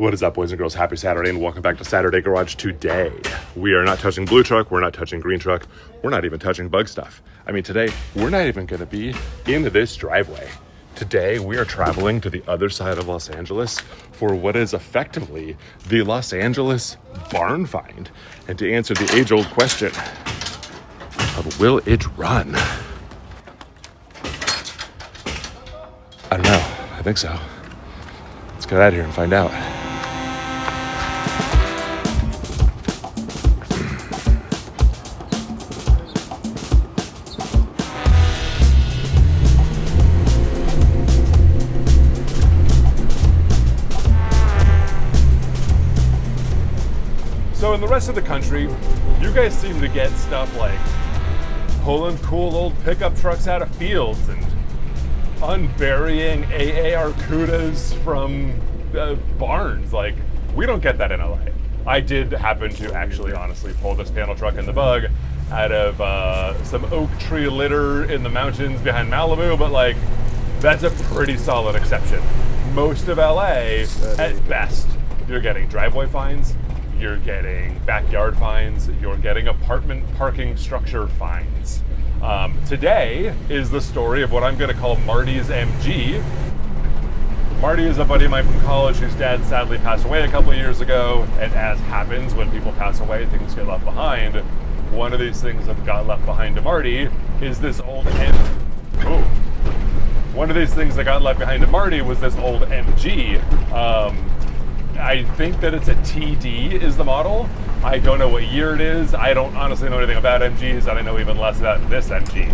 What is up, boys and girls? Happy Saturday and welcome back to Saturday Garage. Today, we are not touching blue truck, we're not touching green truck, we're not even touching bug stuff. I mean, today, we're not even gonna be in this driveway. Today, we are traveling to the other side of Los Angeles for what is effectively the Los Angeles barn find. And to answer the age-old question of will it run? I don't know, I think so. Let's get out of here and find out. So in the rest of the country, you guys seem to get stuff like pulling cool old pickup trucks out of fields and unburying AA Arcudas from barns. Like, we don't get that in LA. I did happen to actually honestly pull this panel truck in the bug out of some oak tree litter in the mountains behind Malibu, but like, that's a pretty solid exception. Most of LA, at best, you're getting driveway fines, you're getting backyard fines, you're getting apartment parking structure fines. Today is the story of what I'm gonna call Marty's MG. Marty is a buddy of mine from college whose dad sadly passed away a couple of years ago, and as happens when people pass away, things get left behind. One of these things that got left behind to Marty is this old One of these things that got left behind to Marty was this old MG. I think that it's a TD is the model. I don't know what year it is. I don't honestly know anything about MGs, and I know even less about this MG.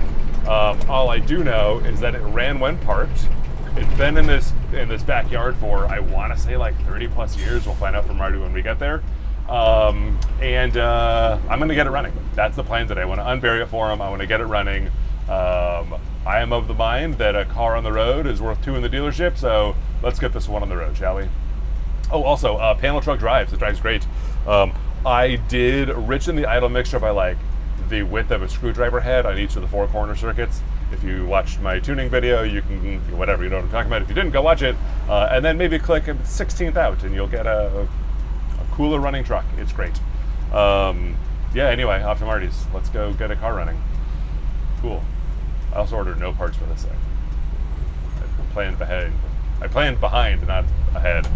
All I do know is that it ran when parked. It's been in this backyard for, I want to say, like 30 plus years. We'll find out from Marty when we get there. I'm going to get it running. That's the plan today. I want to unbury it for him. I want to get it running. I am of the mind that a car on the road is worth two in the dealership, so let's get this one on the road, shall we? Oh, also, panel truck drives. It drives great. I did richen the idle mixture by like the width of a screwdriver head on each of the four corner circuits. If you watched my tuning video, you can, whatever, you know what I'm talking about. If you didn't, go watch it. And then maybe click 16th out and you'll get a cooler running truck. It's great. Yeah, anyway, off to Marty's. Let's go get a car running. Cool. I also ordered no parts for this thing. I planned behind, not ahead.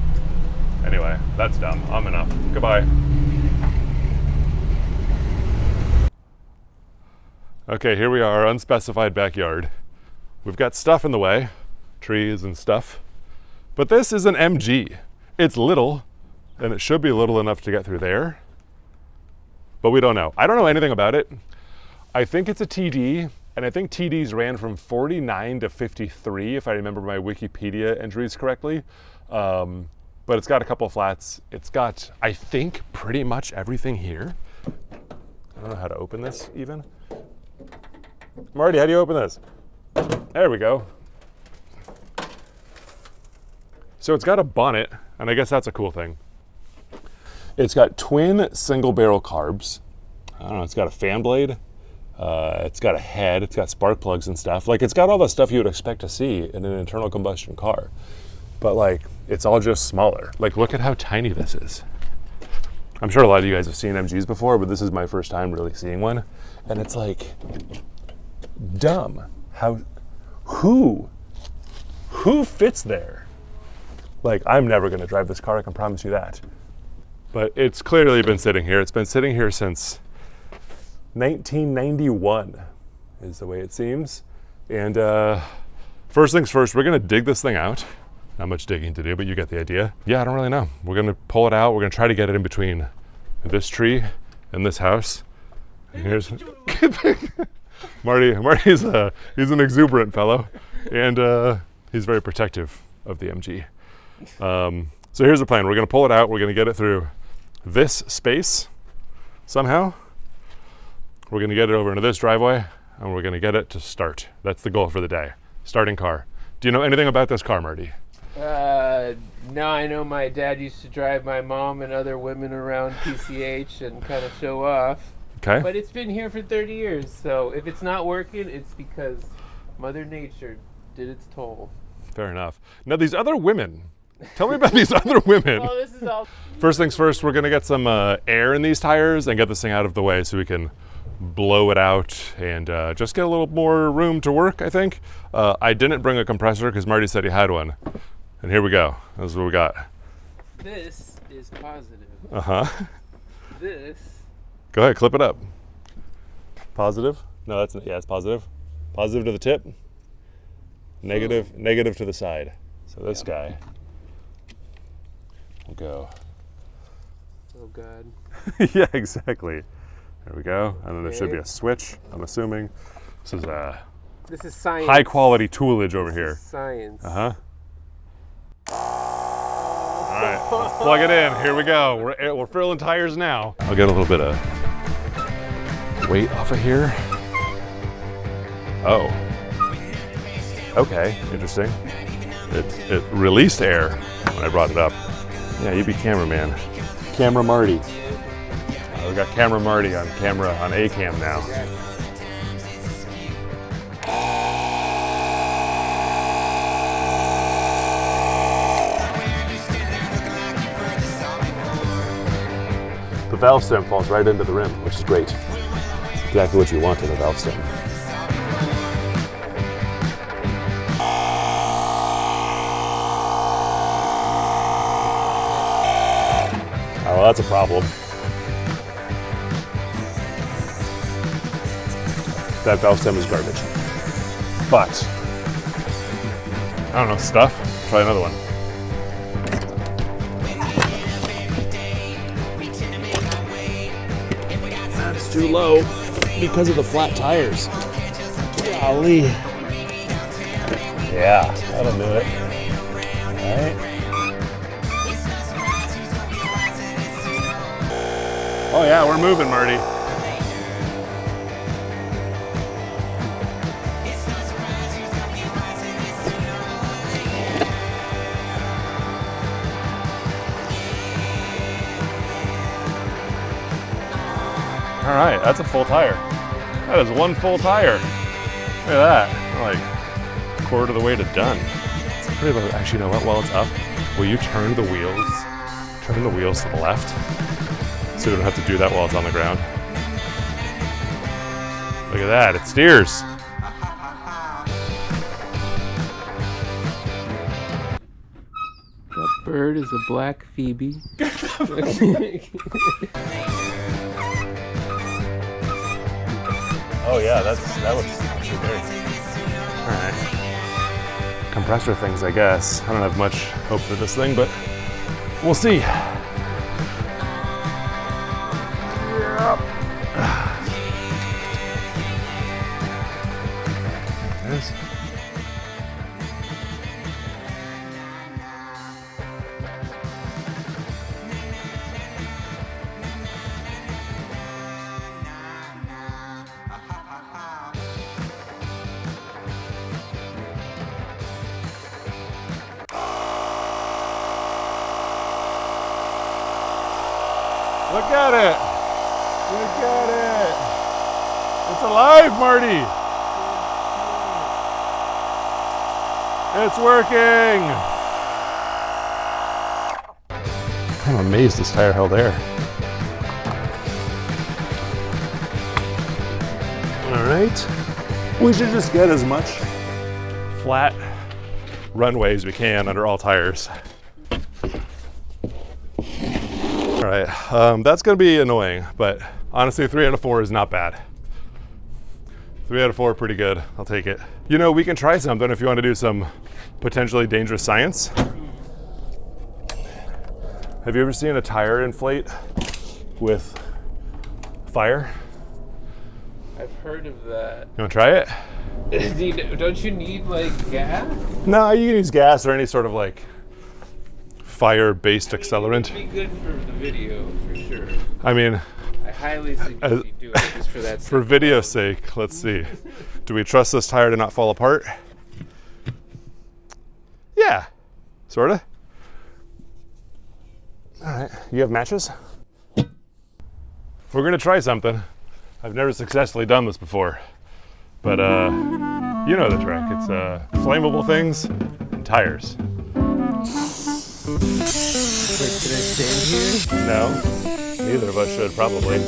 Anyway, that's dumb. I'm enough. Goodbye. Okay, here we are, unspecified backyard. We've got stuff in the way, trees and stuff. But this is an MG. It's little, and it should be little enough to get through there. But we don't know. I don't know anything about it. I think it's a TD, and I think TDs ran from 49 to 53, if I remember my Wikipedia entries correctly. But it's got a couple of flats. It's got, I think, pretty much everything here. I don't know how to open this even. Marty, how do you open this? There we go. So it's got a bonnet, and I guess that's a cool thing. It's got twin single barrel carbs. I don't know, it's got a fan blade. It's got a head, it's got spark plugs and stuff. Like, it's got all the stuff you would expect to see in an internal combustion car. But like, it's all just smaller. Like, look at how tiny this is. I'm sure a lot of you guys have seen MGs before, but this is my first time really seeing one. And it's like, dumb. Who fits there? Like, I'm never gonna drive this car, I can promise you that. But it's clearly been sitting here. It's been sitting here since 1991 is the way it seems. And first things first, we're gonna dig this thing out. Not much digging to do, but you get the idea. Yeah, I don't really know. We're gonna pull it out. We're gonna try to get it in between this tree and this house. And here's Marty's he's an exuberant fellow, and he's very protective of the MG. So here's the plan. We're gonna pull it out. We're gonna get it through this space somehow. We're gonna get it over into this driveway, and we're gonna get it to start. That's the goal for the day. Starting car. Do you know anything about this car, Marty? No, I know my dad used to drive my mom and other women around PCH and kind of show off. Okay. But it's been here for 30 years, so if it's not working, it's because Mother Nature did its toll. Fair enough. Now, these other women Tell me about these other women. Well, this is all. First things first, we're gonna get some air in these tires and get this thing out of the way so we can blow it out and just get a little more room to work, I think. I didn't bring a compressor because Marty said he had one. And here we go. This is what we got. This is positive. Uh-huh. This. Go ahead, clip it up. Positive? No, yeah, it's positive. Positive to the tip. Negative, negative to the side. So this guy will go. Oh God. Yeah, exactly. There we go. And then there should be a switch, I'm assuming. This is science. high quality toolage over here. Science. Uh-huh. All right, let's plug it in. Here we go. We're filling tires now. I'll get a little bit of weight off of here. Oh. Okay, interesting. It released air when I brought it up. Yeah, you be cameraman. Camera Marty. We got Camera Marty on camera on A-cam now. The valve stem falls right into the rim, which is great. Exactly what you want in a valve stem. Oh, well, that's a problem. That valve stem is garbage. But, I don't know, stuff. Try another one. That's too low because of the flat tires. Golly. Yeah, that'll do it. All right. Oh yeah, we're moving, Marty. All right, that's a full tire. That is one full tire. Look at that. We're like a quarter of the way to done. It's pretty low. Actually, you know what? While it's up, will you turn the wheels? Turn the wheels to the left, so we don't have to do that while it's on the ground. Look at that. It steers. That bird is a black Phoebe. Oh yeah, that looks actually great. All right. Compressor things, I guess. I don't have much hope for this thing, but we'll see. Yep. There it is. Look at it! Look at it! It's alive, Marty! It's working! I'm amazed this tire held air. All right. We should just get as much flat runway as we can under all tires. All right, that's gonna be annoying, but honestly, 3 out of 4 is not bad. 3 out of 4, pretty good. I'll take it. You know, we can try something if you want to do some potentially dangerous science. Have you ever seen a tire inflate with fire? I've heard of that. You want to try it? Don't you need like gas? No, you can use gas or any sort of like fire-based accelerant. It'd be good for the video, for sure. I mean, I highly suggest you do it just for that. For video's sake, let's see. Do we trust this tire to not fall apart? Yeah, sorta. All right, you have matches? We're gonna try something. I've never successfully done this before, but you know the trick. It's flammable things and tires. Should I stand here? No, neither of us should probably.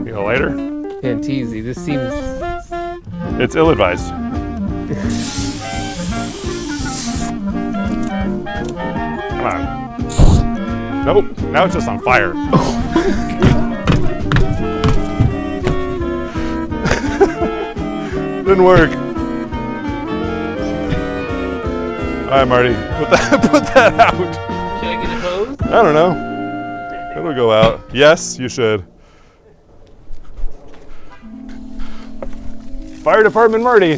You know, lighter? And teasy, this seems... It's ill-advised. Come on. Nope, now it's just on fire. Didn't work. All right, Marty, put that out. Should I get a hose? I don't know. It'll go out. Yes, you should. Fire Department Marty. I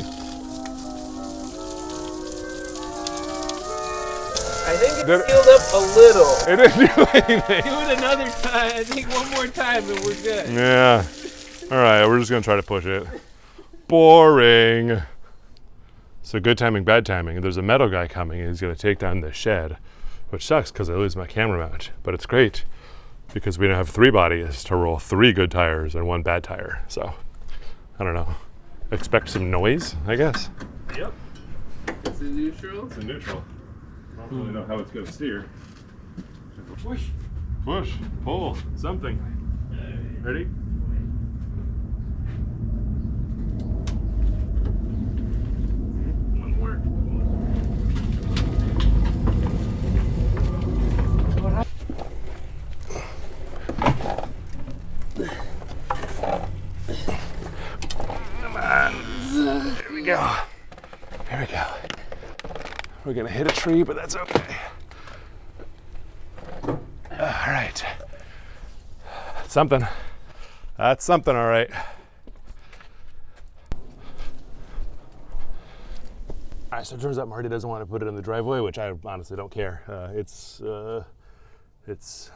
think it sealed up a little. It didn't do anything. Do it another time. I think one more time and we're good. Yeah. All right, we're just gonna try to push it. Boring. So good timing, bad timing. There's a metal guy coming and he's gonna take down the shed, which sucks because I lose my camera mount, but it's great because we don't have 3 bodies to roll 3 good tires and 1 bad tire. So, I don't know. Expect some noise, I guess. Yep. It's a neutral. It's a neutral. I don't really know how it's gonna steer. Push. Push, pull, something. Ready? One more. Come on. There we go. There we go. We're gonna hit a tree, but that's okay. All right. Something. That's something, all right. All right, so it turns out Marty doesn't want to put it in the driveway, which I honestly don't care. It's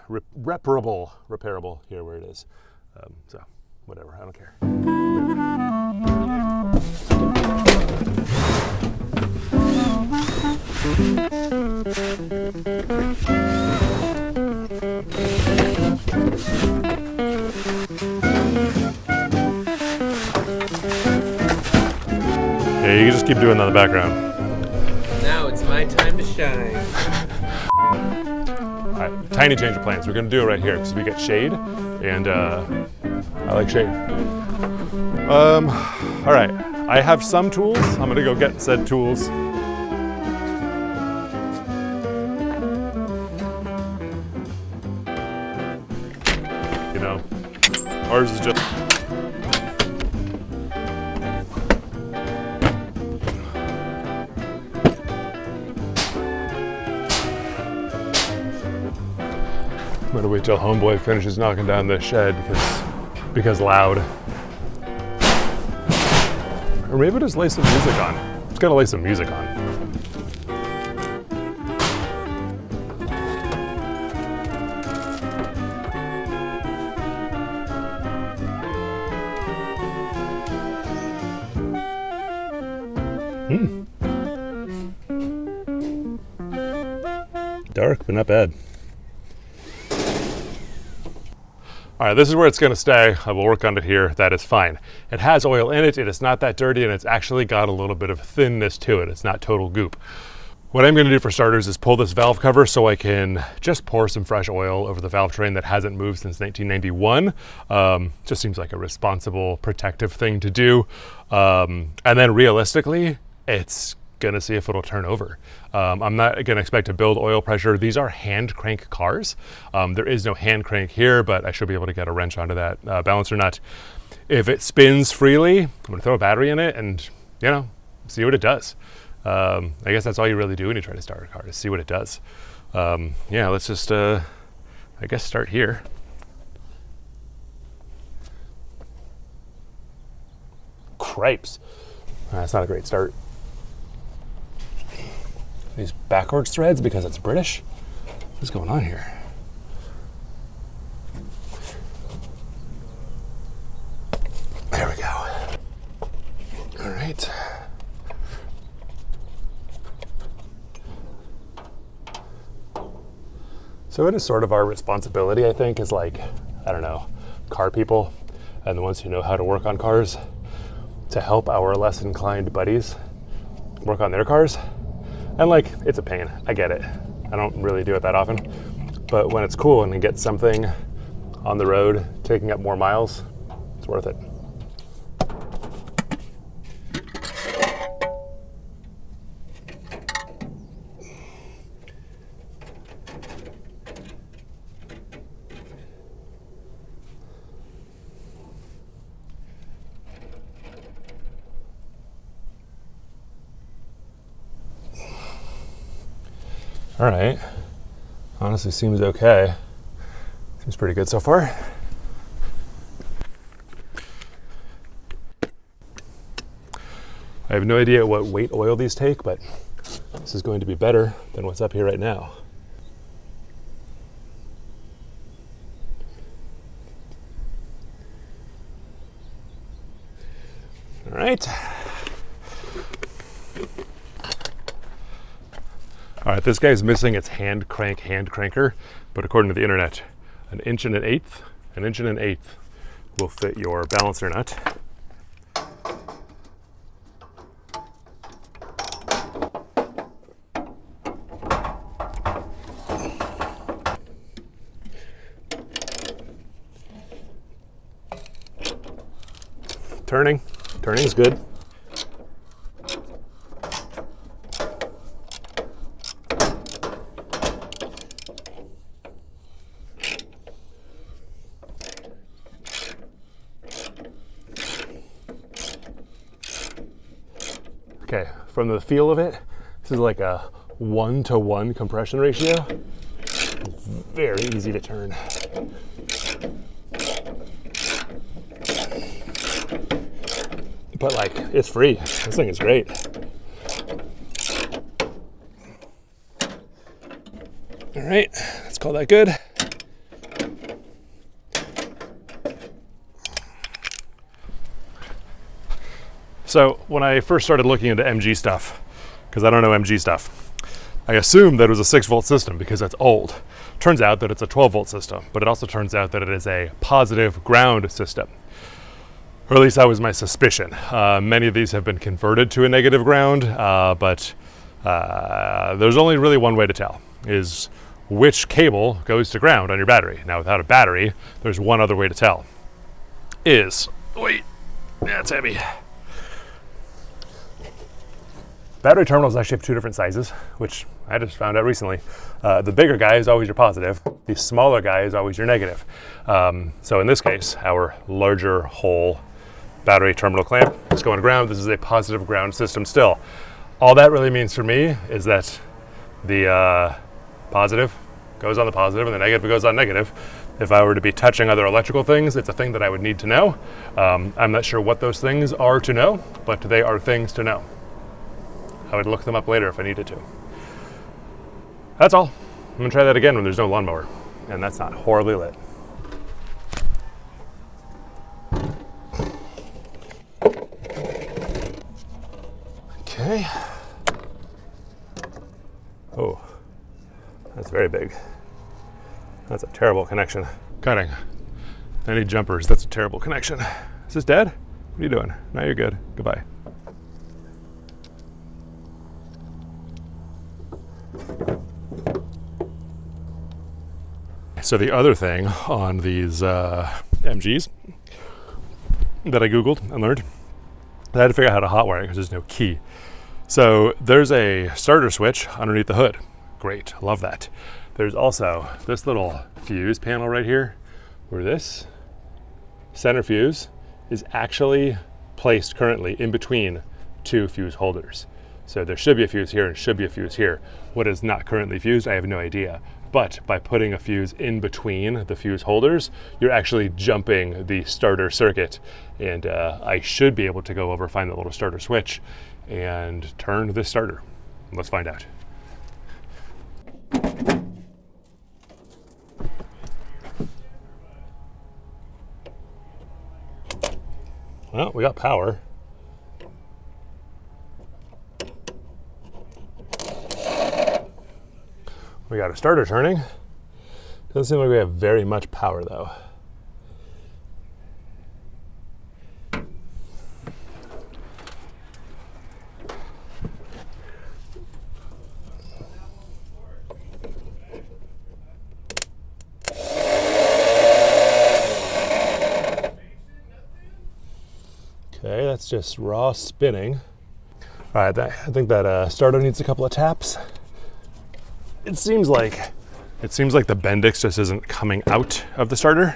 repairable here where it is. So, whatever, I don't care. Yeah, you can just keep doing that in the background. Now it's my time to shine. All right, tiny change of plans. We're gonna do it right here because we get shade, and I like shade. All right, I have some tools. I'm gonna go get said tools. You know, ours is just. I'm gonna wait till homeboy finishes knocking down this shed because loud. Or maybe just lay some music on. Just gotta lay some music on. Dark, but not bad. All right, this is where it's gonna stay. I will work on it here. That is fine. It has oil in it. It is not that dirty, and it's actually got a little bit of thinness to it. It's not total goop. What I'm gonna do for starters is pull this valve cover so I can just pour some fresh oil over the valve train that hasn't moved since 1991. Just seems like a responsible, protective thing to do. And then realistically, it's gonna see if it'll turn over. I'm not gonna expect to build oil pressure. These are hand crank cars. There is no hand crank here, but I should be able to get a wrench onto that balancer nut. If it spins freely, I'm gonna throw a battery in it and, you know, see what it does. I guess that's all you really do when you try to start a car, is see what it does. Yeah, let's just, I guess, start here. Cripes. That's not a great start. These backwards threads because it's British? What's going on here? There we go. All right. So it is sort of our responsibility, I think, as like, I don't know, car people and the ones who know how to work on cars to help our less inclined buddies work on their cars. And like, it's a pain, I get it. I don't really do it that often, but when it's cool and you get something on the road taking up more miles, it's worth it. All right, honestly seems okay. Seems pretty good so far. I have no idea what weight oil these take, but this is going to be better than what's up here right now. All right. All right, this guy's missing its hand cranker, but according to the internet, an inch and an eighth will fit your balancer nut. Turning's good. Okay, from the feel of it, this is like a 1-to-1 compression ratio. It's very easy to turn. But like, it's free. This thing is great. All right, let's call that good. So when I first started looking into MG stuff, because I don't know MG stuff, I assumed that it was a 6-volt system because that's old. Turns out that it's a 12-volt system, but it also turns out that it is a positive ground system. Or at least that was my suspicion. Many of these have been converted to a negative ground, but there's only really one way to tell, is which cable goes to ground on your battery. Now without a battery, there's one other way to tell. Wait, that's heavy. Battery terminals actually have 2 different sizes, which I just found out recently. The bigger guy is always your positive. The smaller guy is always your negative. So in this case, our larger hole battery terminal clamp is going to ground. This is a positive ground system still. All that really means for me is that the positive goes on the positive and the negative goes on negative. If I were to be touching other electrical things, it's a thing that I would need to know. I'm not sure what those things are to know, but they are things to know. I would look them up later if I needed to. That's all. I'm gonna try that again when there's no lawnmower, and that's not horribly lit. Okay. Oh, that's very big. That's a terrible connection. Cutting. I need jumpers. That's a terrible connection. Is this dead? What are you doing? No, you're good. Goodbye. So the other thing on these MGs that I Googled and learned, I had to figure out how to hotwire it because there's no key. So there's a starter switch underneath the hood. Great, love that. There's also this little fuse panel right here, where this center fuse is actually placed currently in between 2 fuse holders. So there should be a fuse here and should be a fuse here. What is not currently fused, I have no idea. But by putting a fuse in between the fuse holders, you're actually jumping the starter circuit. And I should be able to go over, find that little starter switch and turn this starter. Let's find out. Well, we got power. We got a starter turning. Doesn't seem like we have very much power though. that's just raw spinning. All right, I think that starter needs a couple of taps. It seems like the Bendix just isn't coming out of the starter.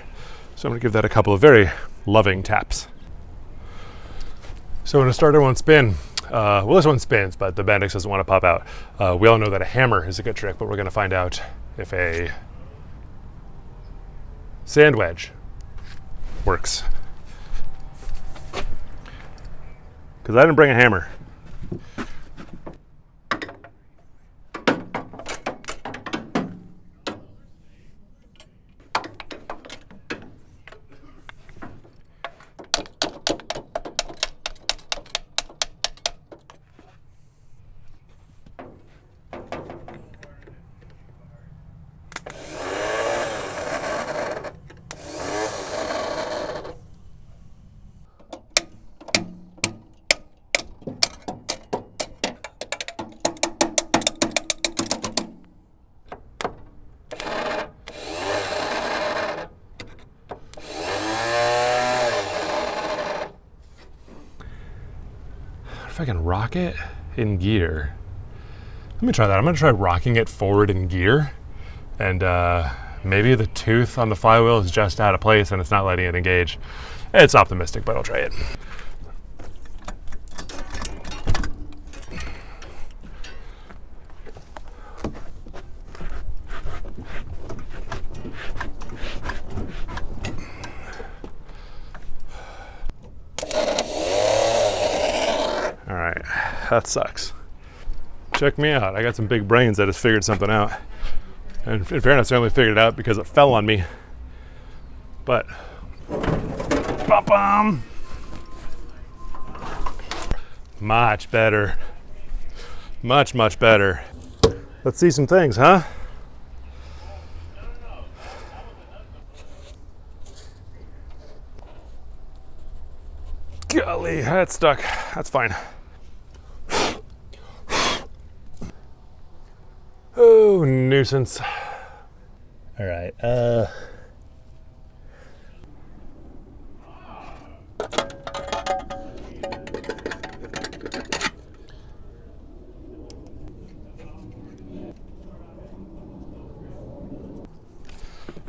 So I'm gonna give that a couple of very loving taps. So when a starter won't spin, well, this one spins, but the Bendix doesn't want to pop out. We all know that a hammer is a good trick, but we're gonna find out if a sand wedge works. Because I didn't bring a hammer. If I can rock it in gear. Let me try that. I'm gonna try rocking it forward in gear, and maybe the tooth on the flywheel is just out of place and it's not letting it engage. It's optimistic, but I'll try it. All right, that sucks. Check me out. I got some big brains that has figured something out. And in fairness, I only figured it out because it fell on me. But, ba-bum! Much better. Much, much better. Let's see some things, huh? Golly, that's stuck. That's fine. Oh, nuisance. All right.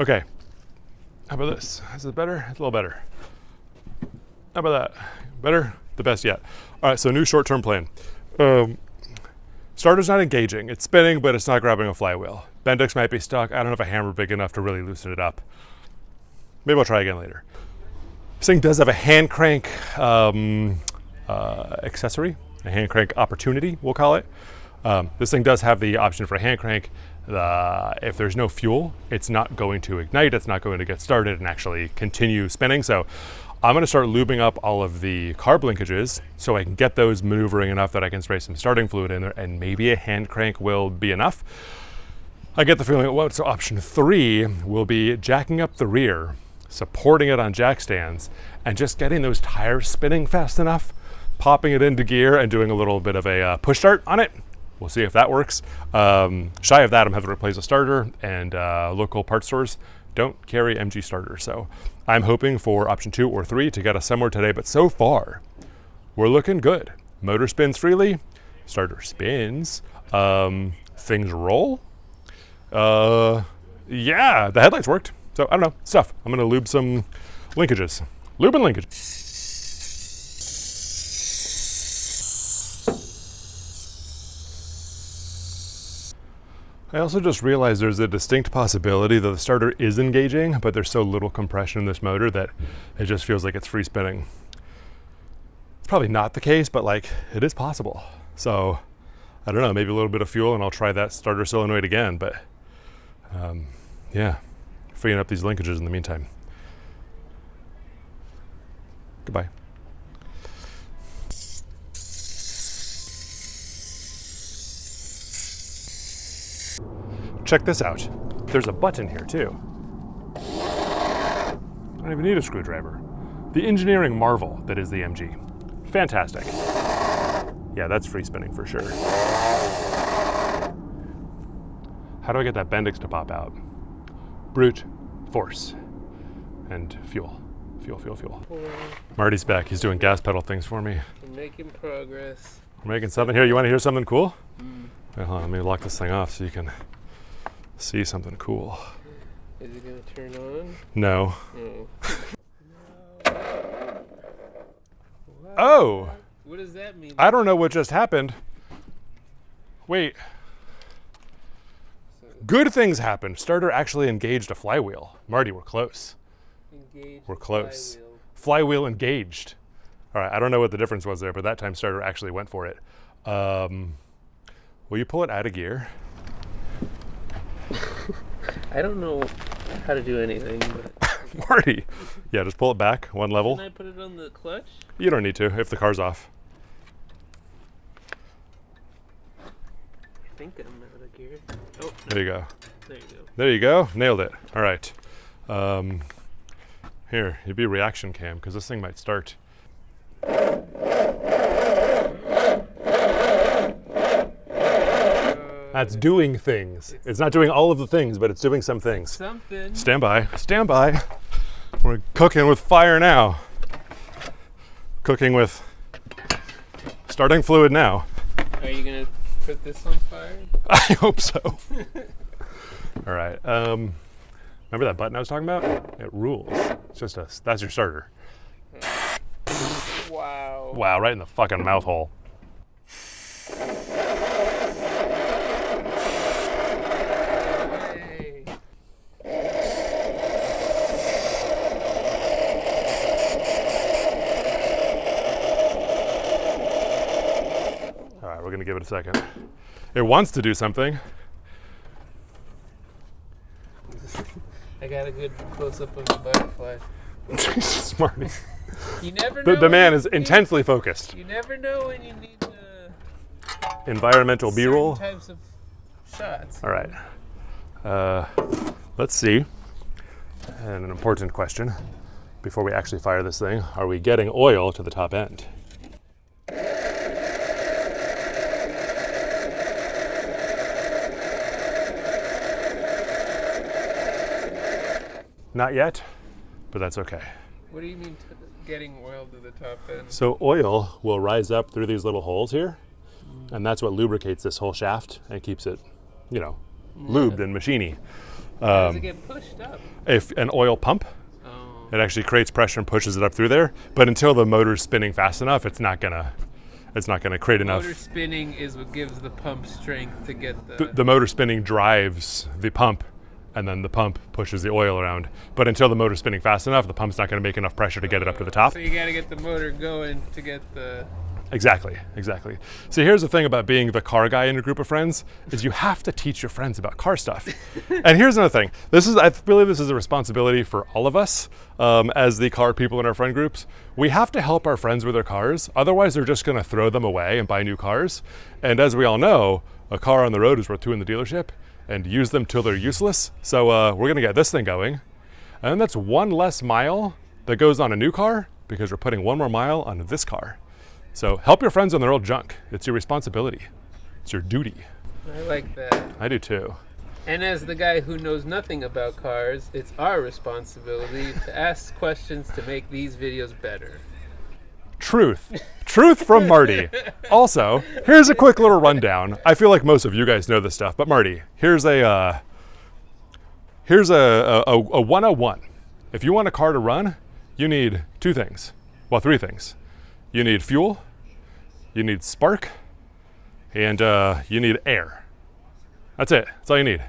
Okay. How about this? Is it better? It's a little better. How about that? Better? The best yet. All right, so new short-term plan. Starter's not engaging. It's spinning, but it's not grabbing a flywheel. Bendix might be stuck. I don't have a hammer big enough to really loosen it up. Maybe I'll try again later. This thing does have a hand crank accessory, a hand crank opportunity, we'll call it. This thing does have the option for a hand crank. If there's no fuel, it's not going to ignite. It's not going to get started and actually continue spinning. So I'm going to start lubing up all of the carb linkages so I can get those maneuvering enough that I can spray some starting fluid in there, and maybe a hand crank will be enough. I get the feeling, so option 3 will be jacking up the rear, supporting it on jack stands, and just getting those tires spinning fast enough, popping it into gear and doing a little bit of a push start on it. We'll see if that works. Shy of that, I'm having to replace a starter, and local parts stores don't carry MG starters. So I'm hoping for option 2 or 3 to get us somewhere today, but so far, we're looking good. Motor spins freely, starter spins, things roll. Yeah, the headlights worked. So I don't know, stuff. I'm gonna lube some linkages. Lube and linkages. I also just realized there's a distinct possibility that the starter is engaging, but there's so little compression in this motor that it just feels like it's free spinning. It's probably not the case, but like it is possible. So I don't know, maybe a little bit of fuel and I'll try that starter solenoid again, but yeah, freeing up these linkages in the meantime. Goodbye. Check this out. There's a button here too. I don't even need a screwdriver. The engineering marvel that is the MG. Fantastic. Yeah, that's free spinning for sure. How do I get that Bendix to pop out? Brute force and fuel. Fuel, fuel, fuel. Boy, Marty's back. He's doing gas pedal things for me. we're making progress. We're making something here. You want to hear something cool? Wait, hold on, let me lock this thing off so you can see something cool. Is it going to turn on? No. No. Oh! What does that mean? I don't know what just happened. Wait. Good things happened. Starter actually engaged a flywheel. Marty, we're close. Engage We're close. flywheel. Flywheel engaged. All right, I don't know what the difference was there, but that time starter actually went for it. Will you pull it out of gear? I don't know how to do anything, but Marty. Yeah, just pull it back one level. can I put it on the clutch? You don't need to if the car's off. I think I'm out of gear. Oh, no. There you go. There you go. There you go. Nailed it. All right. Here, you'd be reaction cam because this thing might start. That's doing things. It's not doing all of the things, but it's doing some things. Something. Stand by. Stand by. We're cooking with fire now. Cooking with starting fluid now. Are you going to put this on fire? I hope so. All right. Remember that button I was talking about? It rules. It's just that's your starter. Wow. Wow, right in the fucking mouth hole. Hey. All right, we're gonna give it a second. It wants to do something. I got a good close-up of the butterfly. Smarty. You never know. The when man you is need- intensely focused. You never know when you need Environmental B-roll. certain types of shots. All right. Let's see. And an important question before we actually fire this thing: are we getting oil to the top end? Not yet, but that's okay. What do you mean getting oil to the top end? So oil will rise up through these little holes here, and that's what lubricates this whole shaft and keeps it, you know, lubed and machiny. How does it get pushed up? If an oil pump, Oh. it actually creates pressure and pushes it up through there. But until the motor's spinning fast enough, it's not gonna create enough. Motor spinning is what gives the pump strength to get the... The motor spinning drives the pump, and then the pump pushes the oil around. But until the motor's spinning fast enough, the pump's not going to make enough pressure to get it up to the top. So you got to get the motor going to get the... Exactly. See, here's the thing about being the car guy in a group of friends, is you have to teach your friends about car stuff. And here's another thing. I believe this is a responsibility for all of us as the car people in our friend groups. We have to help our friends with their cars. Otherwise, they're just going to throw them away and buy new cars. And as we all know, a car on the road is worth two in the dealership, and use them till they're useless. So we're going to get this thing going. And that's one less mile that goes on a new car because we're putting one more mile on this car. So help your friends on their old junk. It's your responsibility. It's your duty. I like that. I do too. And as the guy who knows nothing about cars, it's our responsibility to ask questions to make these videos better. Truth from Marty. Also, here's a quick little rundown. I feel like most of you guys know this stuff, but Marty, here's a 101. If you want a car to run, you need two things. Well, three things. You need fuel, you need spark, and you need air. That's it. That's all you need.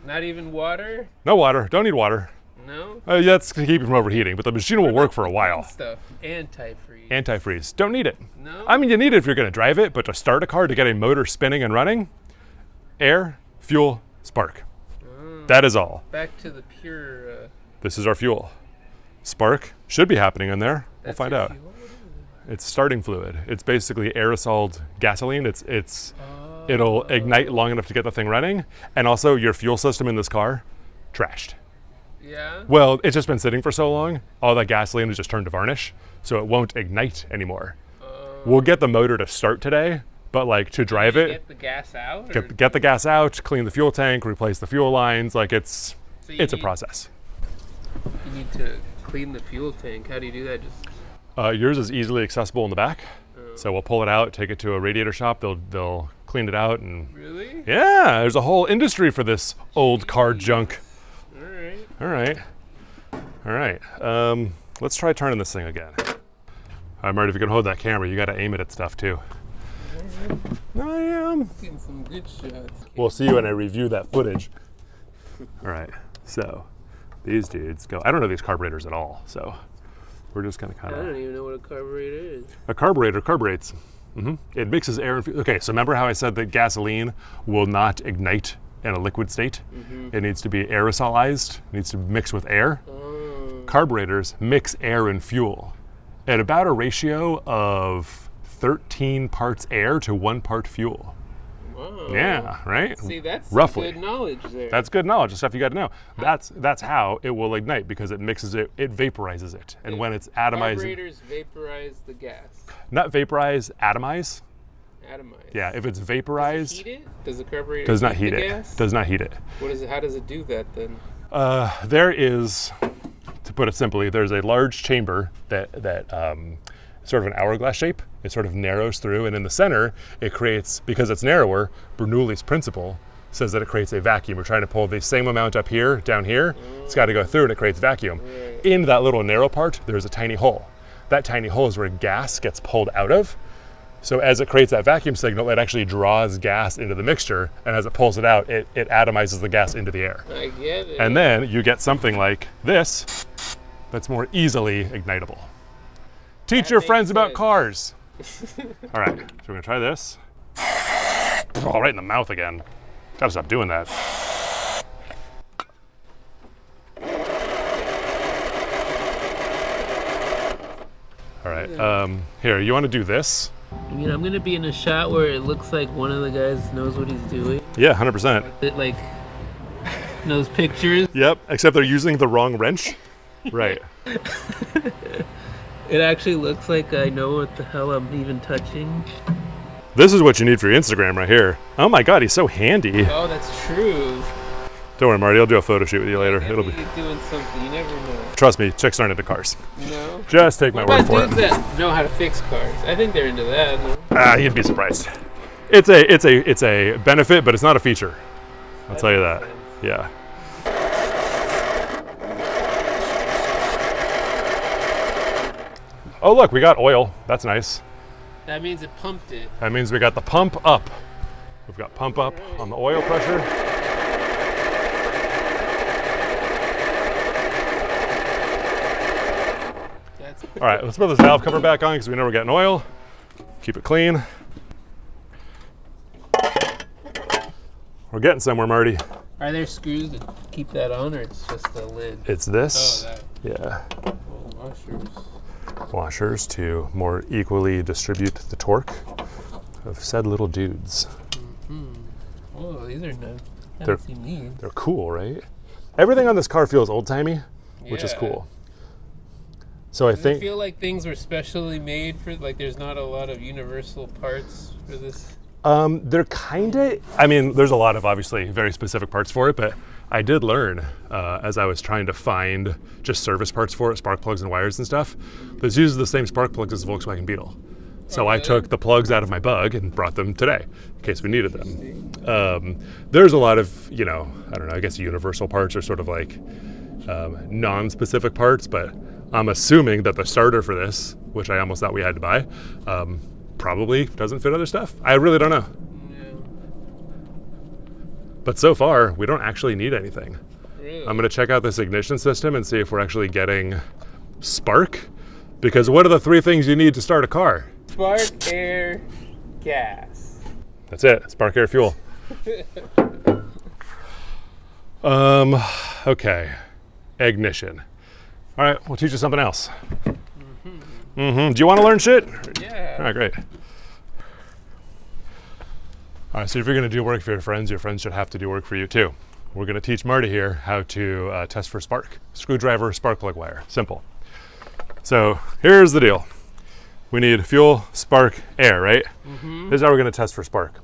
Not even water? No water. Don't need water. No? That's to keep you from overheating, but the machine will work for a while. Stuff. Antifreeze. Antifreeze. Don't need it. No? I mean, you need it if you're going to drive it, but to start a car, to get a motor spinning and running, air, fuel, spark. That is all. Back to the pure... This is our fuel. Spark should be happening in there. We'll that's find your out. fuel? It's starting fluid. It's basically aerosoled gasoline. It'll ignite long enough to get the thing running. And also your fuel system in this car, trashed. Yeah? Well, it's just been sitting for so long, all that gasoline has just turned to varnish, so it won't ignite anymore. We'll get the motor to start today, but like to drive it, Get the gas out? get the gas out, clean the fuel tank, replace the fuel lines, like it's So you a need- process. You need to clean the fuel tank. How do you do that? Just Yours is easily accessible in the back. So we'll pull it out, take it to a radiator shop. They'll clean it out and. Really? Yeah, there's a whole industry for this old car junk. All right. All right. All right. Let's try turning this thing again. All right, Marty, if you can hold that camera, you got to aim it at stuff too. I am. Getting some good shots. We'll see you when I review that footage. All right. So these dudes go. I don't know these carburetors at all, so we're just gonna kind I of. don't even know what a carburetor is. A carburetor carburates. It mixes air and fuel. Okay, so remember how I said that gasoline will not ignite in a liquid state? It needs to be aerosolized, needs to mix with air. Carburetors mix air and fuel at about a ratio of 13 parts air to 1 part fuel. Wow. Yeah, right? See, that's roughly. good knowledge there. That's good knowledge, the stuff you got to know. That's how it will ignite, because it mixes it, it vaporizes it. And when it's atomized, Carburetors vaporize the gas. not vaporize, atomize. Atomize. Yeah, if it's Does vaporized, it heat it? Does the carburetor does not heat the it. gas? Does not heat it. What is it? How does it do that then? There is, to put it simply, there's a large chamber that sort of an hourglass shape. It sort of narrows through, and in the center, it creates, because it's narrower, Bernoulli's principle says that it creates a vacuum. We're trying to pull the same amount up here, down here. It's got to go through, and it creates vacuum. In that little narrow part, there's a tiny hole. That tiny hole is where gas gets pulled out of. So as it creates that vacuum signal, it actually draws gas into the mixture, and as it pulls it out, it atomizes the gas into the air. I get it. And then you get something like this that's more easily ignitable. Teach That your makes friends about sense. cars. All right, so we're gonna try this. Oh, right in the mouth again. Gotta stop doing that. All right, here, you wanna do this? I mean, I'm gonna be in a shot where it looks like one of the guys knows what he's doing. Yeah, 100%. It like knows pictures. Yep, except they're using the wrong wrench. Right. It actually looks like I know what the hell I'm even touching. This is what you need for your Instagram right here. Oh my God, he's so handy. Oh, that's true. Don't worry, Marty, I'll do a photo shoot with you later. Maybe It'll be. you're doing something. You never know. Trust me, chicks aren't into cars. No. Just take my What word for about dudes it. that know how to fix cars? I think they're into that. No? Ah, you'd be surprised. It's a benefit, but it's not a feature. I'll tell you that. Yeah. Oh look, we got oil. That's nice. That means it pumped it. That means we got the pump up. We've got pump up on the oil pressure. That's All right, let's put this valve cover back on because we know we're getting oil. Keep it clean. We're getting somewhere, Marty. Are there screws to keep that on, or it's just a lid? It's this. Oh, that. Yeah. Oh, washers. Washers to more equally distribute the torque of said little dudes. Oh, these are nice. I They're- haven't seen these. They're cool, right? Everything on this car feels old-timey, which is Yeah. cool. So I Does it think feel like things were specially made for, like there's not a lot of universal parts for this? they're kind of, I mean, there's a lot of obviously very specific parts for it, but I did learn as I was trying to find just service parts for it, spark plugs and wires and stuff. This uses the same spark plugs as the Volkswagen Beetle. So I took the plugs out of my Bug and brought them today in case we needed them. There's a lot of, I don't know, I guess universal parts are sort of like non-specific parts, but I'm assuming that the starter for this, which I almost thought we had to buy, probably doesn't fit other stuff. I really don't know. Yeah. But so far, we don't actually need anything. Really? I'm gonna check out this ignition system and see if we're actually getting spark, because what are the 3 things you need to start a car? Spark, air, gas. That's it, spark, air, fuel. Okay, ignition. All right, we'll teach you something else. Do you want to learn shit? Yeah. All right, great. All right, so if you're gonna do work for your friends should have to do work for you too. We're gonna teach Marty here how to test for spark. Screwdriver, spark plug wire, simple. So here's the deal. We need fuel, spark, air, right? This is how we're gonna test for spark.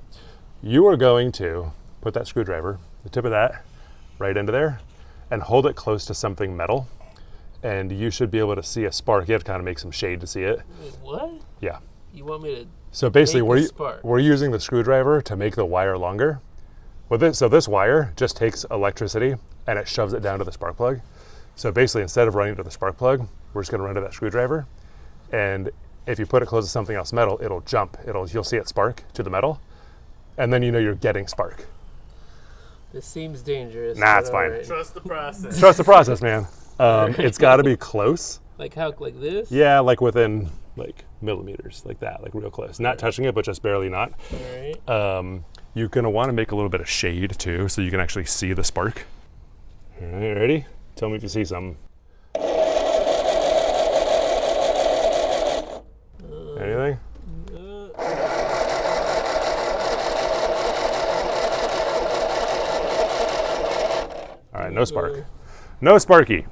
You are going to put that screwdriver, the tip of that, right into there, and hold it close to something metal. and you should be able to see a spark. You have to kind of make some shade to see it. Wait, what? Yeah. You want me to? So basically, Make the spark. we're using the screwdriver to make the wire longer. So this wire just takes electricity and it shoves it down to the spark plug. So basically, instead of running to the spark plug, we're just going to run to that screwdriver. And if you put it close to something else metal, it'll jump. You'll see it spark to the metal, and then you know you're getting spark. This seems dangerous. Nah, it's fine. Right. Trust the process. Trust the process, man. It's got to be close. Like how? Like this? Yeah, like within like millimeters, like that, like real close. Not touching it, but just barely not. All right. You're gonna want to make a little bit of shade too, so you can actually see the spark. All right, ready? Tell me if you see something. Anything? All right, no spark. No sparky.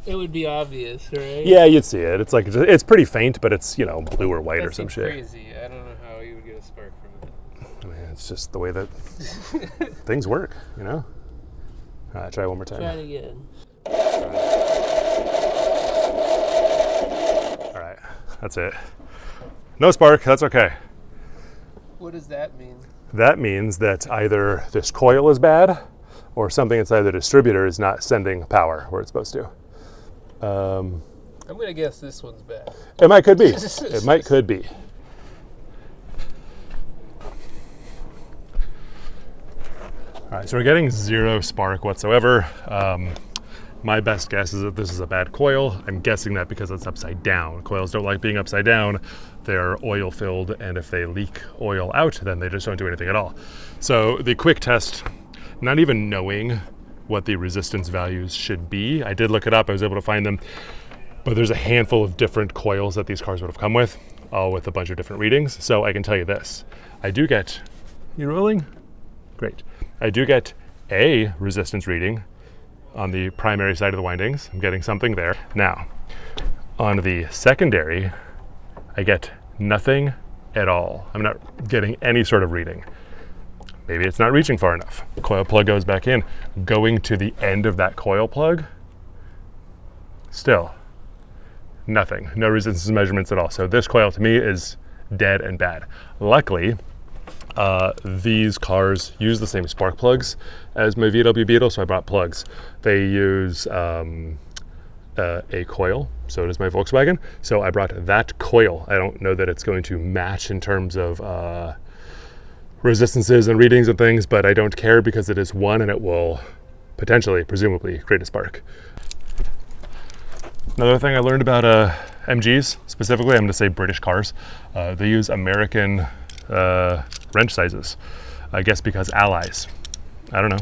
It would be obvious, right? Yeah, you'd see it. It's like it's pretty faint, but it's blue or white or some shit. Crazy. I don't know how you would get a spark from it. I mean, it's just the way that things work, All right, try one more time. Try it again. All right, that's it. No spark. That's okay. What does that mean? That means that either this coil is bad, or something inside the distributor is not sending power where it's supposed to. I'm gonna guess this one's bad. It could be. All right, so we're getting zero spark whatsoever. My best guess is that this is a bad coil. I'm guessing that because it's upside down. Coils don't like being upside down. They're oil filled, and if they leak oil out, then they just don't do anything at all. So the quick test, not even knowing what the resistance values should be. I did look it up, I was able to find them, but there's a handful of different coils that these cars would have come with, all with a bunch of different readings. So I can tell you this, I do get, you rolling? Great. I do get a resistance reading on the primary side of the windings. I'm getting something there. Now, on the secondary, I get nothing at all. I'm not getting any sort of reading. Maybe it's not reaching far enough. Coil plug goes back in. Going to the end of that coil plug, still nothing. No resistance measurements at all. So this coil to me is dead and bad. Luckily, these cars use the same spark plugs as my VW Beetle, so I brought plugs. They use a coil, so does my Volkswagen. So I brought that coil. I don't know that it's going to match in terms of resistances and readings and things, but I don't care because it is one and it will potentially, presumably, create a spark. Another thing I learned about MGs, specifically, I'm going to say British cars, they use American wrench sizes, I guess because allies. I don't know.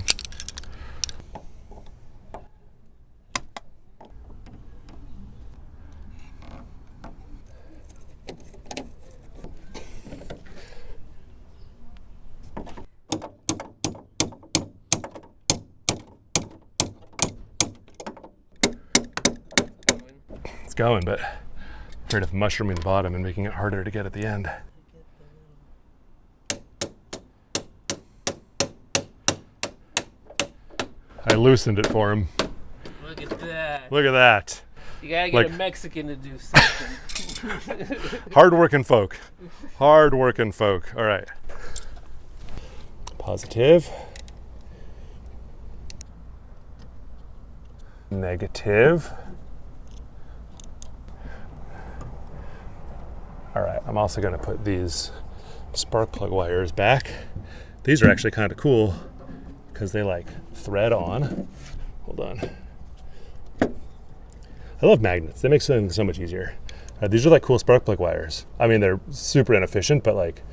It's going, but I'm afraid of mushrooming the bottom and making it harder to get at the end. I loosened it for him. Look at that. Look at that. You gotta get a Mexican to do something. Hard-working folk. Hard-working folk. All right. Positive. Negative. All right, I'm also going to put these spark plug wires back. These are actually kind of cool because they like thread on. Hold on. I love magnets. They make things so much easier. These are like cool spark plug wires. I mean, they're super inefficient, but like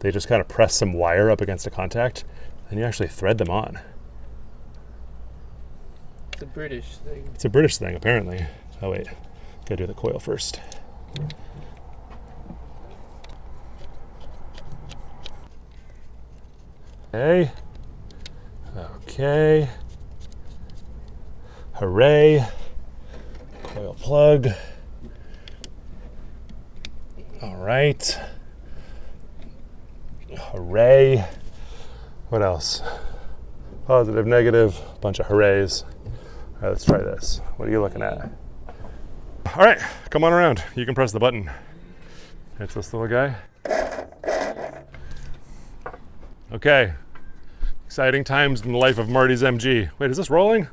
they just kind of press some wire up against a contact and you actually thread them on. It's a British thing. It's a British thing, apparently. Oh wait, gotta do the coil first. Okay. Okay. Hooray. Coil plug. All right. Hooray. What else? Positive, negative, bunch of hoorays. All right, let's try this. What are you looking at? All right, come on around. You can press the button. It's this little guy. Okay. Exciting times in the life of Marty's MG. Wait, is this rolling?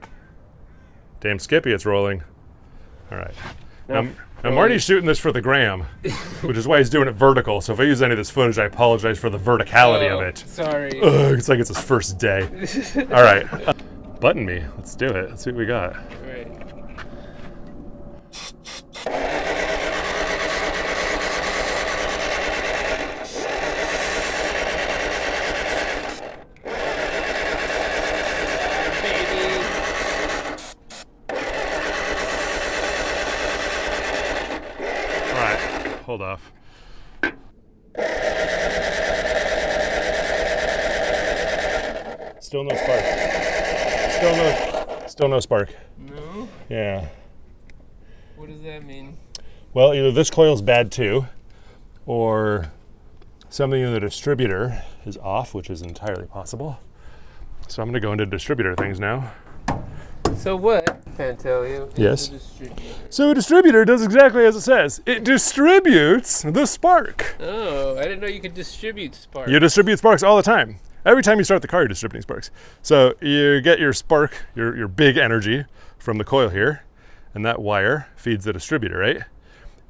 Damn Skippy, it's rolling. All right. Now Marty's shooting this for the gram, which is why he's doing it vertical. So if I use any of this footage, I apologize for the verticality of it. Sorry. It's like it's his first day. All right. Button me. Let's do it. Let's see what we got. Right. Hold off. Still no spark. Still no spark. No? Yeah. What does that mean? Well, either this coil's bad too, or something in the distributor is off, which is entirely possible. So I'm gonna go into distributor things now. So what, Pantelio, is Yes. a distributor? So a distributor does exactly as it says. It distributes the spark. Oh, I didn't know you could distribute sparks. You distribute sparks all the time. Every time you start the car, you're distributing sparks. So you get your spark, your big energy from the coil here, and that wire feeds the distributor, right?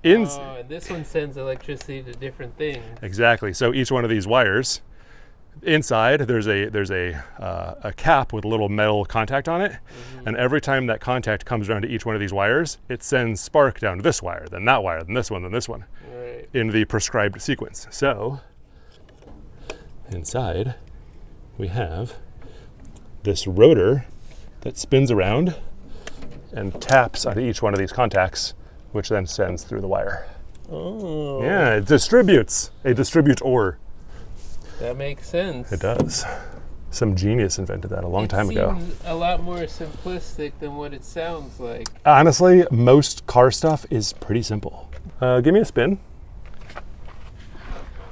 And this one sends electricity to different things. Exactly. So each one of these wires, inside there's a cap with a little metal contact on it, and every time that contact comes around to each one of these wires, it sends spark down to this wire, then that wire, then this one, Right. in the prescribed sequence. So inside we have this rotor that spins around and taps on each one of these contacts, which then sends through the wire. Oh. Yeah, it distributes. A distributor. That makes sense. It does. Some genius invented that a long time ago. It seems a lot more simplistic than what it sounds like. Honestly, most car stuff is pretty simple. Give me a spin.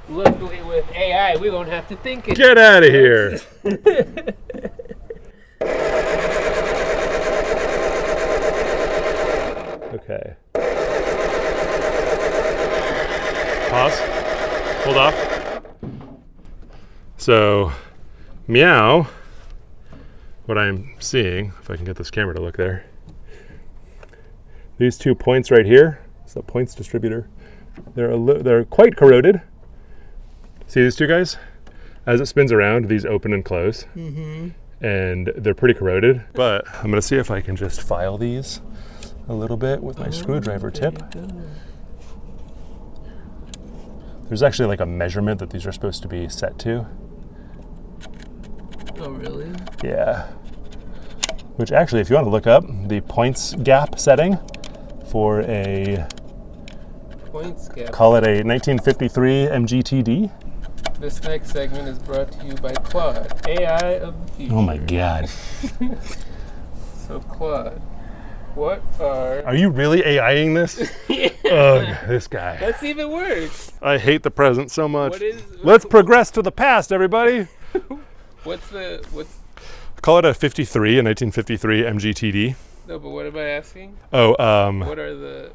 Luckily with AI, we won't have to think it. Get out of here. Okay. Pause. Hold off. So, meow, what I'm seeing, if I can get this camera to look there, these 2 points right here, it's a points distributor, they're quite corroded. See these two guys? As it spins around, these open and close, and they're pretty corroded. But I'm gonna see if I can just file these a little bit with my screwdriver tip. There's actually like a measurement that these are supposed to be set to. Oh, really? Yeah. Which actually, if you want to look up the points gap setting for a, Points gap. call it a 1953 MGTD. This next segment is brought to you by Claude, AI of the future. Oh my God. So Claude, what are you really AIing this? Ugh, this guy. That's even worse. I hate the present so much. What Let's progress to the past, everybody. What's Call it a 1953 MGTD. no, but what am I asking? Oh, What are the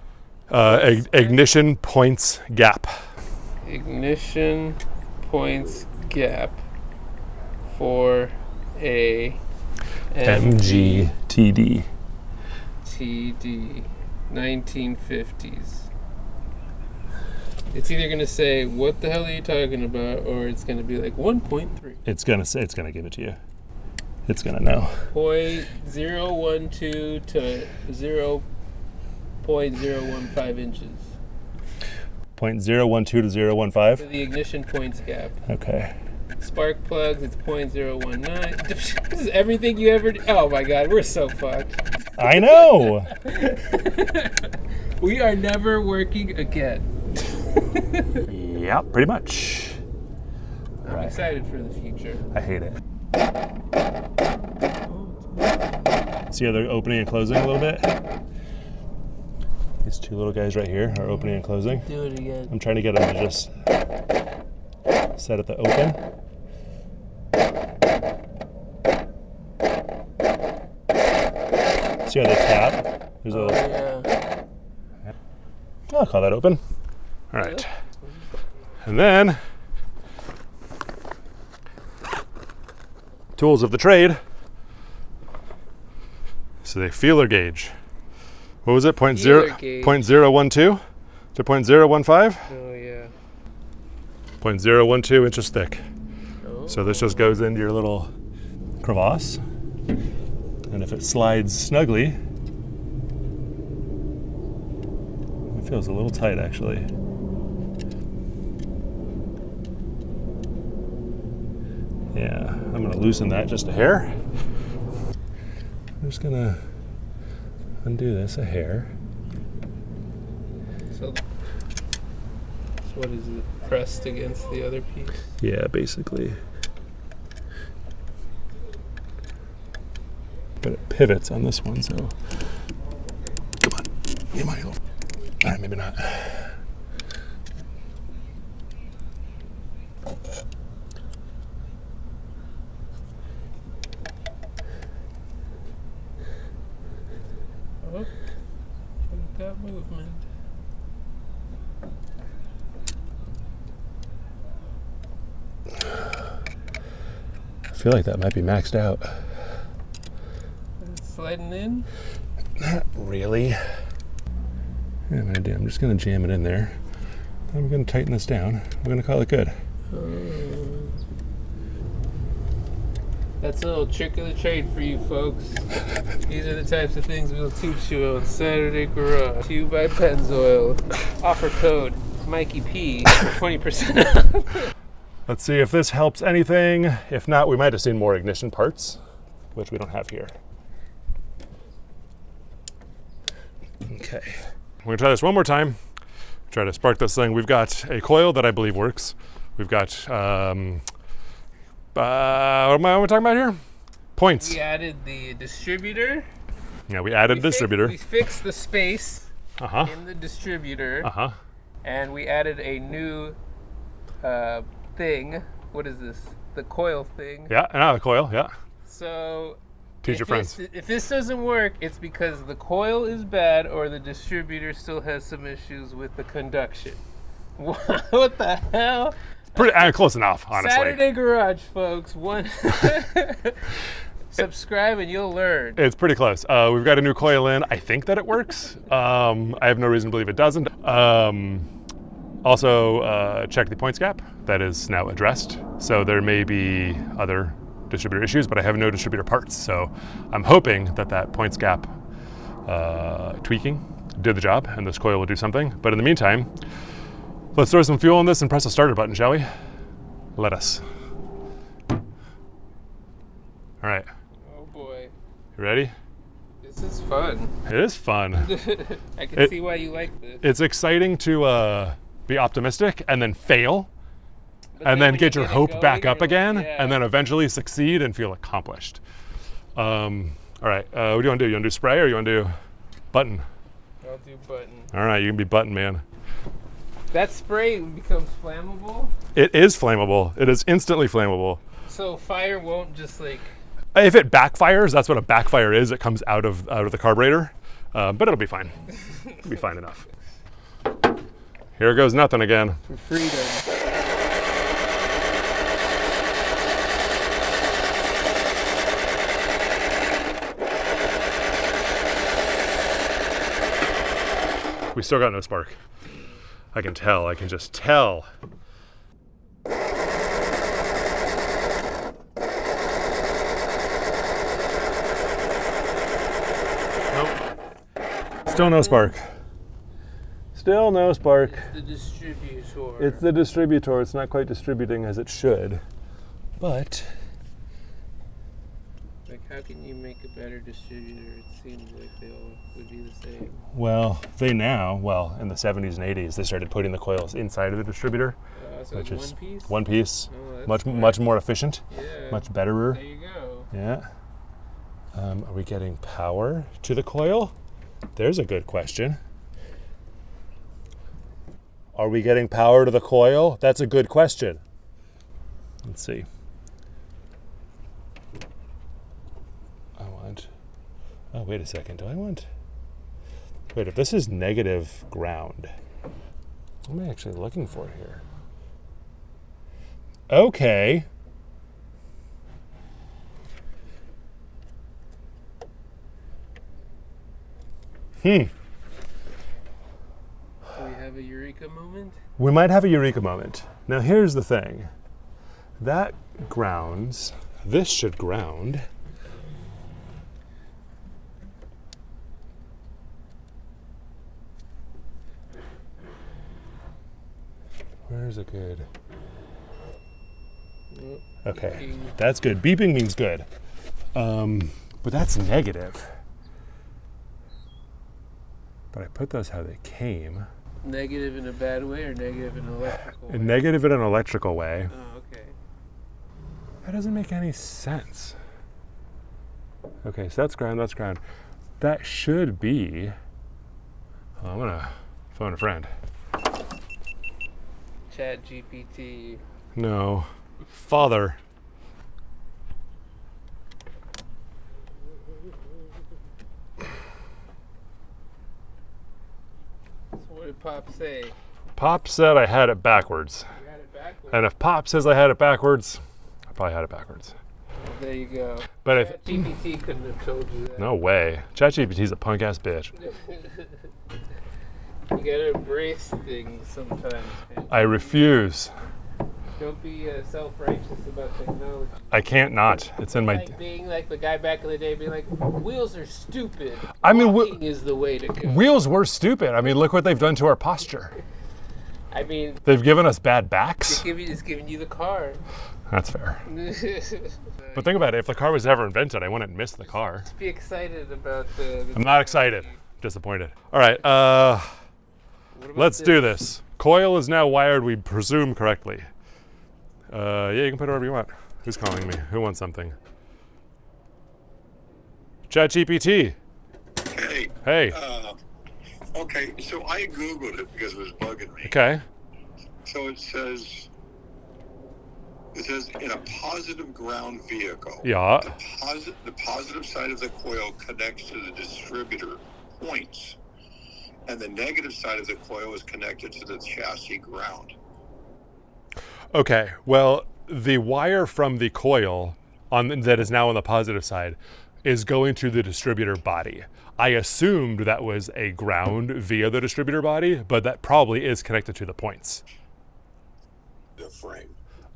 ignition points gap. ignition points gap for a MGTD. TD 1950s? It's either going to say, what the hell are you talking about, or it's going to be like 1.3. It's gonna give it to you. It's gonna know. 0.012 to 0.015 inches. 0.012 to For 0.15. the ignition points gap. Okay. Spark plugs, it's 0.019. This is everything you ever do. Oh my God, we're so fucked. I know. We are never working again. Yeah, pretty much. I'm excited for the future. I hate it. See how they're opening and closing a little bit? These two little guys right here are opening and closing. Do it again. I'm trying to get them to just set at the open. See how they tap? There's a Yeah. I'll call that open. All right. And then, tools of the trade. This is a feeler gauge. What was it? Feeler gauge. 0.012 to 0.015? Oh, yeah. 0.012 inches thick. Oh. So this just goes into your little crevasse. And if it slides snugly, it feels a little tight actually. Yeah, I'm gonna loosen that just a hair. I'm just gonna undo this a hair. So what is it? Pressed against the other piece? Yeah, basically. But it pivots on this one, so come on. You might go. All right, maybe not. Oh, look at that movement. I feel like that might be maxed out. Is it sliding in? Not really. Yeah, I'm just gonna jam it in there. I'm gonna tighten this down. I'm gonna call it good. That's a little trick of the trade for you folks. These are the types of things we'll teach you on Saturday Garage. To you by Pennzoil. Offer code Mikey P for 20% off. Let's see if this helps anything. If not, we might have seen more ignition parts, which we don't have here. Okay. We're gonna try this one more time. Try to spark this thing. We've got a coil that I believe works. We've got, what am I talking about here? Points. We added the distributor. Yeah, we added the distributor. We fixed the space Uh-huh. in the distributor. Uh-huh. And we added a new thing. What is this? The coil thing. Yeah, the coil, yeah. So Teach your friends. If this doesn't work, it's because the coil is bad or the distributor still has some issues with the conduction. What the hell? Pretty close enough, honestly. Saturday Garage, folks. Subscribe and you'll learn. It's pretty close. We've got a new coil in. I think that it works. I have no reason to believe it doesn't. Also, check the points gap. That is now addressed. So there may be other distributor issues, but I have no distributor parts. So I'm hoping that that points gap tweaking did the job and this coil will do something. But in the meantime, let's throw some fuel on this and press the starter button, shall we? Let us. All right. Oh boy. You ready? This is fun. It is fun. I can see why you like this. It's exciting to be optimistic and then fail, But and then when get you your get it hope going, back up you're like, again, yeah. and then eventually succeed and feel accomplished. All right, what do you want to do? You want to do spray or you want to do button? I'll do button. All right, you can be button, man. That spray becomes flammable, It is flammable. It is instantly flammable. so fire won't just like. If it backfires, that's what a backfire is. It comes out of the carburetor, but it'll be fine. It'll be fine enough. Here goes nothing again. For freedom. We still got no spark. I can tell. I can just tell. Nope. Still no spark. Still no spark. The distributor. It's the distributor. It's not quite distributing as it should. But Like, how can you make a better distributor? It seems like they all would be the same. well, in the 70s and 80s, they started putting the coils inside of the distributor, So which it's is one piece? one piece, Oh, that's much smart. much more efficient, Yeah. much betterer. There you go. Yeah. Are we getting power to the coil? There's a good question. Are we getting power to the coil? That's a good question. Let's see. Oh, wait a second. Wait, if this is negative ground, what am I actually looking for here? Okay. We have a eureka moment? We might have a eureka moment. Now here's the thing. That grounds, this should ground. Where's it good? Okay, that's good. Beeping means good. But that's negative. But I put those how they came. Negative in a bad way or negative in an electrical way? Negative in an electrical way. Oh, okay. That doesn't make any sense. Okay, so that's ground, that's ground. That should be, I'm gonna phone a friend. Chat GPT. No, father. So what did Pop say? Pop said I had it backwards. You had it backwards. And if Pop says I had it backwards, I probably had it backwards. Well, there you go. But if Chat GPT couldn't have told you that. no way, ChatGPT's a punk ass bitch. You gotta embrace things sometimes, man. I refuse. Don't be self-righteous about technology. I can't not. It's in my. Like being like the guy back in the day, being like, wheels are stupid. I mean, walking is the way to go. Wheels were stupid. I mean, look what they've done to our posture. I mean, They've given us bad backs. it's giving you the car. That's fair. But think about it. If the car was ever invented, I wouldn't miss the car. Just be excited about the I'm not excited. Disappointed. All right. What about Let's do this. Coil is now wired, we presume, correctly. Yeah, you can put it wherever you want. Who's calling me? Who wants something? ChatGPT. Hey. Hey. Okay, so I Googled it because it was bugging me. Okay. So it says in a positive ground vehicle, Yeah. the positive side of the coil connects to the distributor points, and the negative side of the coil is connected to the chassis ground. Okay. Well, the wire from the coil that is now on the positive side is going to the distributor body. I assumed that was a ground via the distributor body, but that probably is connected to the points. The frame.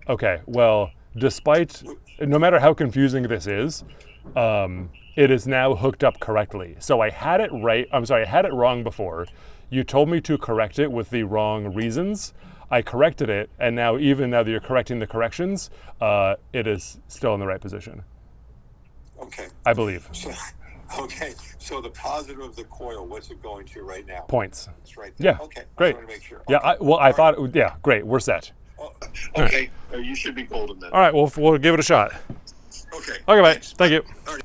Okay, well, no matter how confusing this is, it is now hooked up correctly. So I had it right, I had it wrong before. You told me to correct it with the wrong reasons. I corrected it, and now even now that you're correcting the corrections, it is still in the right position. Okay. I believe. So the positive of the coil, what's it going to right now? Points. It's right there. Yeah, Okay. great. I just want to make sure. Yeah, Okay. I thought, yeah, great, we're set. Okay. You should be golden then. All right, we'll give it a shot. Okay. Okay, bye. Thanks. Thank you. All right.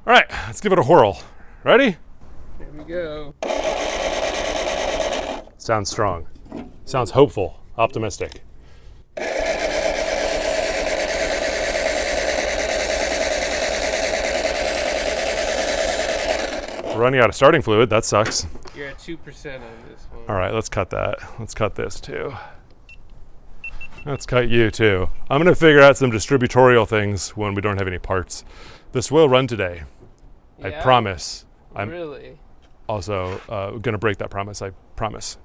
All right, let's give it a whirl. Ready? Here we go. Sounds strong. Sounds hopeful, optimistic. We're running out of starting fluid. That sucks. You're at 2% on this one. All right, let's cut that. Let's cut this too. Let's cut you too. I'm gonna figure out some distributorial things when we don't have any parts. This will run today. I Yeah? promise. I'm Really? also gonna break that promise. I promise.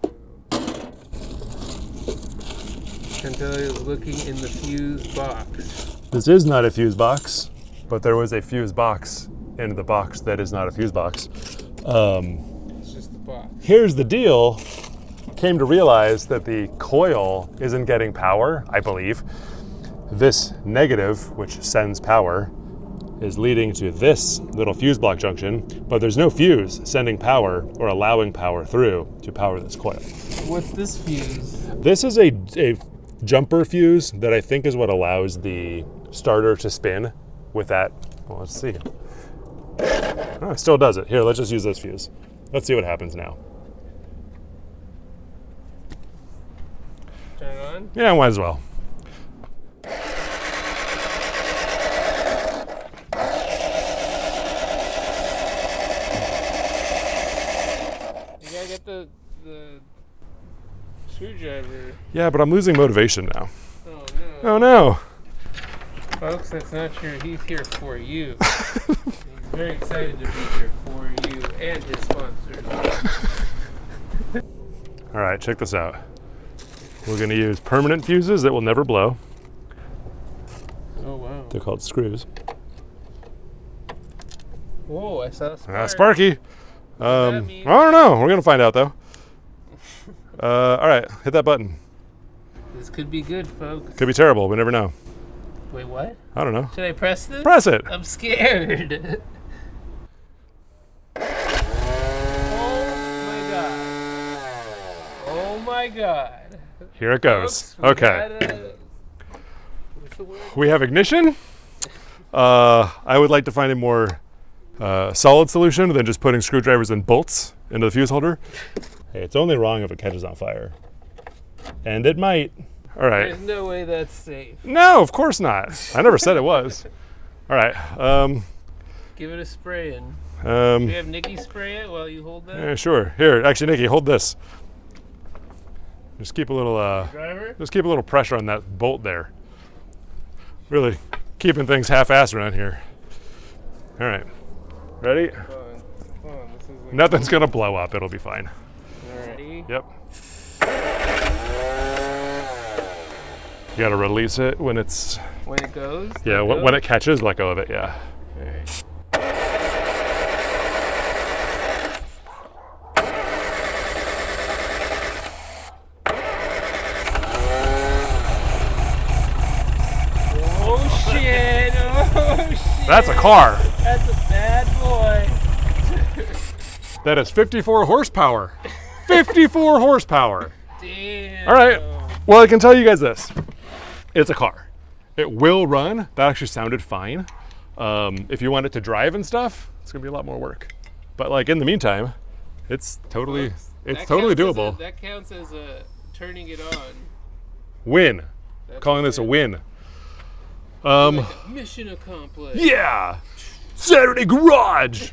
Chantel is looking in the fuse box. This is not a fuse box, but there was a fuse box in the box that is not a fuse box. It's just the box. Here's the deal. Came to realize that the coil isn't getting power, I believe. This negative, which sends power, is leading to this little fuse block junction, but there's no fuse sending power or allowing power through to power this coil. What's this fuse? This is a jumper fuse that I think is what allows the starter to spin with that. Well, let's see. Oh, it still does it. Here, let's just use this fuse. Let's see what happens now. Turn it on? Yeah, might as well. got the screwdriver. Yeah, but I'm losing motivation now. Oh no. Oh no. Folks, that's not true. He's here for you. He's very excited to be here for you and his sponsors. All right, check this out. We're gonna use permanent fuses that will never blow. Oh wow. They're called screws. Whoa, I saw a spark. Sparky. that mean? I don't know. We're gonna find out though. All right, hit that button. This could be good, folks. Could be terrible. We never know. Wait, what? I don't know. Should I press this? Press it. I'm scared. Oh my god. Here it goes. Folks, Okay. What's the word? We have ignition. I would like to find a more solid solution than just putting screwdrivers and bolts into the fuse holder. Hey, it's only wrong if it catches on fire. And it might. All right. There's no way that's safe. No, of course not. I never said it was. All right. Give it a spray in. Do you have Nikki spray it while you hold that? Yeah, sure. Here, actually, Nikki, hold this. Just keep a little Driver? just keep a little pressure on that bolt there. Really keeping things half-assed around here. All right. Ready? Hold on. This is Nothing's gonna blow up. It'll be fine. Alright. Yep. You gotta release it when it's When it goes? yeah when it catches. Let go of it. Yeah. Alright. Oh shit! Oh shit! That's a car. That's a bad boy. That is 54 horsepower. 54 horsepower. Damn. All right. Well, I can tell you guys this. It's a car. It will run. That actually sounded fine. If you want it to drive and stuff, it's gonna be a lot more work. But like in the meantime, it's totally doable. That counts as a turning it on. Win. That's Calling this a win. Like a mission accomplished. Yeah. Saturday garage.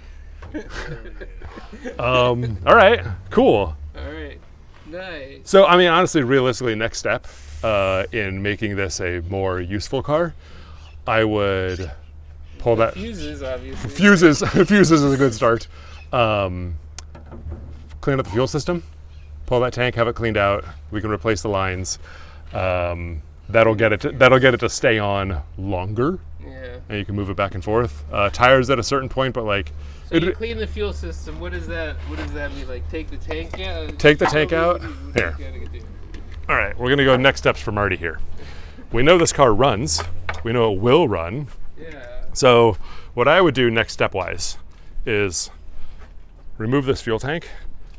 All right. Cool. All right. Nice. So I mean, honestly, realistically, next step in making this a more useful car, I would pull that. Fuses, obviously. Fuses is a good start. Clean up the fuel system, pull that tank, have it cleaned out. We can replace the lines. That'll get it to stay on longer, Yeah. and you can move it back and forth. Tires at a certain point, but like So you clean the fuel system. What does that mean? Like take the tank out? Take the tank out. Here. All right, we're gonna go next steps for Marty here. We know this car runs. We know it will run. Yeah. So what I would do next step-wise is remove this fuel tank.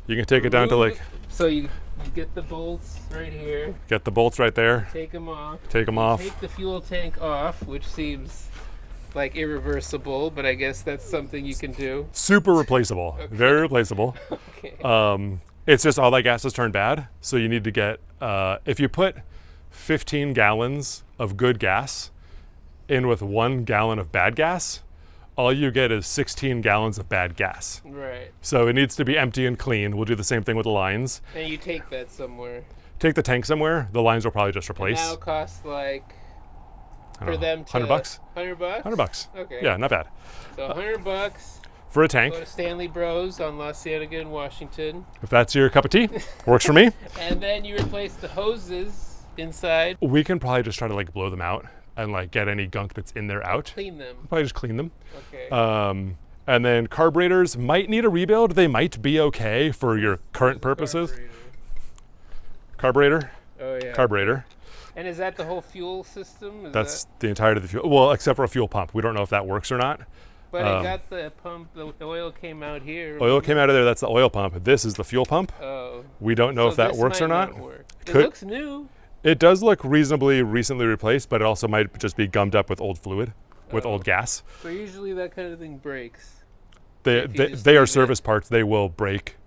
You can take it down to like. So you get the bolts right here. Get the bolts right there. Take them off. Take them off. Take the fuel tank off, which seems like irreversible, but I guess that's something you can do. Super replaceable. Okay. Very replaceable. Okay. It's just all that gas has turned bad. So you need to get, if you put 15 gallons of good gas in with 1 gallon of bad gas, all you get is 16 gallons of bad gas. Right. So it needs to be empty and clean. We'll do the same thing with the lines. And you take that somewhere. Take the tank somewhere. The lines will probably just replace. And now costs like, for know, them to... 100 bucks? 100 bucks? 100 bucks. Okay. Yeah, not bad. So 100 bucks. For a tank. Go to Stanley Bros on La Cienega in Washington. If that's your cup of tea, works for me. And then you replace the hoses inside. We can probably just try to like blow them out and like get any gunk that's in there out. Clean them. Probably just clean them. Okay. And then carburetors might need a rebuild. They might be okay for your current purposes. Carburetor. Oh yeah. Carburetor. And is that the whole fuel system? That's the entirety of the fuel. Well, except for a fuel pump. We don't know if that works or not. But it got the pump, the oil came out here. Oil came out of there, that's the oil pump. This is the fuel pump. Oh. We don't know if that works or not. It looks new. It does look reasonably recently replaced, but it also might just be gummed up with old fluid, with old gas. So usually that kind of thing breaks. They are service parts, they will break,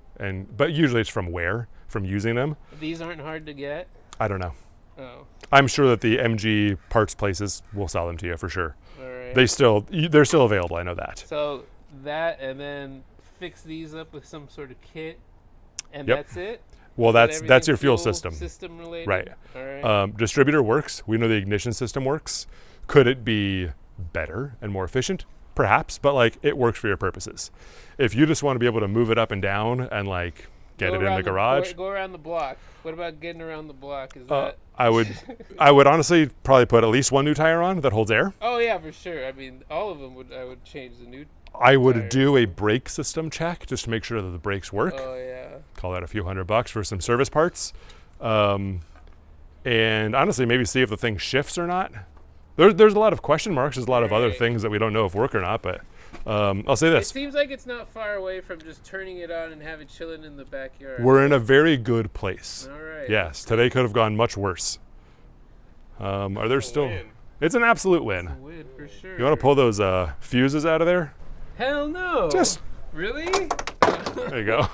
but usually it's from wear, from using them. These aren't hard to get? I don't know. Oh. I'm sure that the MG parts places will sell them to you for sure. All right. They're still available, I know that. So that, and then fix these up with some sort of kit. And Yep. that's it? Well, Is that that's your everything fuel system. System related? Right. All right. Distributor works. We know the ignition system works. Could it be better and more efficient? Perhaps, but like it works for your purposes. If you just want to be able to move it up and down and like get Go it in around the garage, Go around the block. What about getting around the block? Is that? I would honestly probably put at least one new tire on that holds air. Oh yeah, for sure. I mean, all of them I would change the new. I would tire. do a brake system check just to make sure that the brakes work. Oh yeah. Call that a few $100 for some service parts. And honestly, maybe see if the thing shifts or not. There's a lot of question marks. There's a lot of other Right. things that we don't know if work or not, but I'll say It this. seems like it's not far away from just turning it on and have it chilling in the backyard. We're in a very good place. All right. Yes, today could have gone much worse. Are there still... win. It's an absolute win. A win for sure. You want to pull those fuses out of there? Hell no. Just... Really? There you go.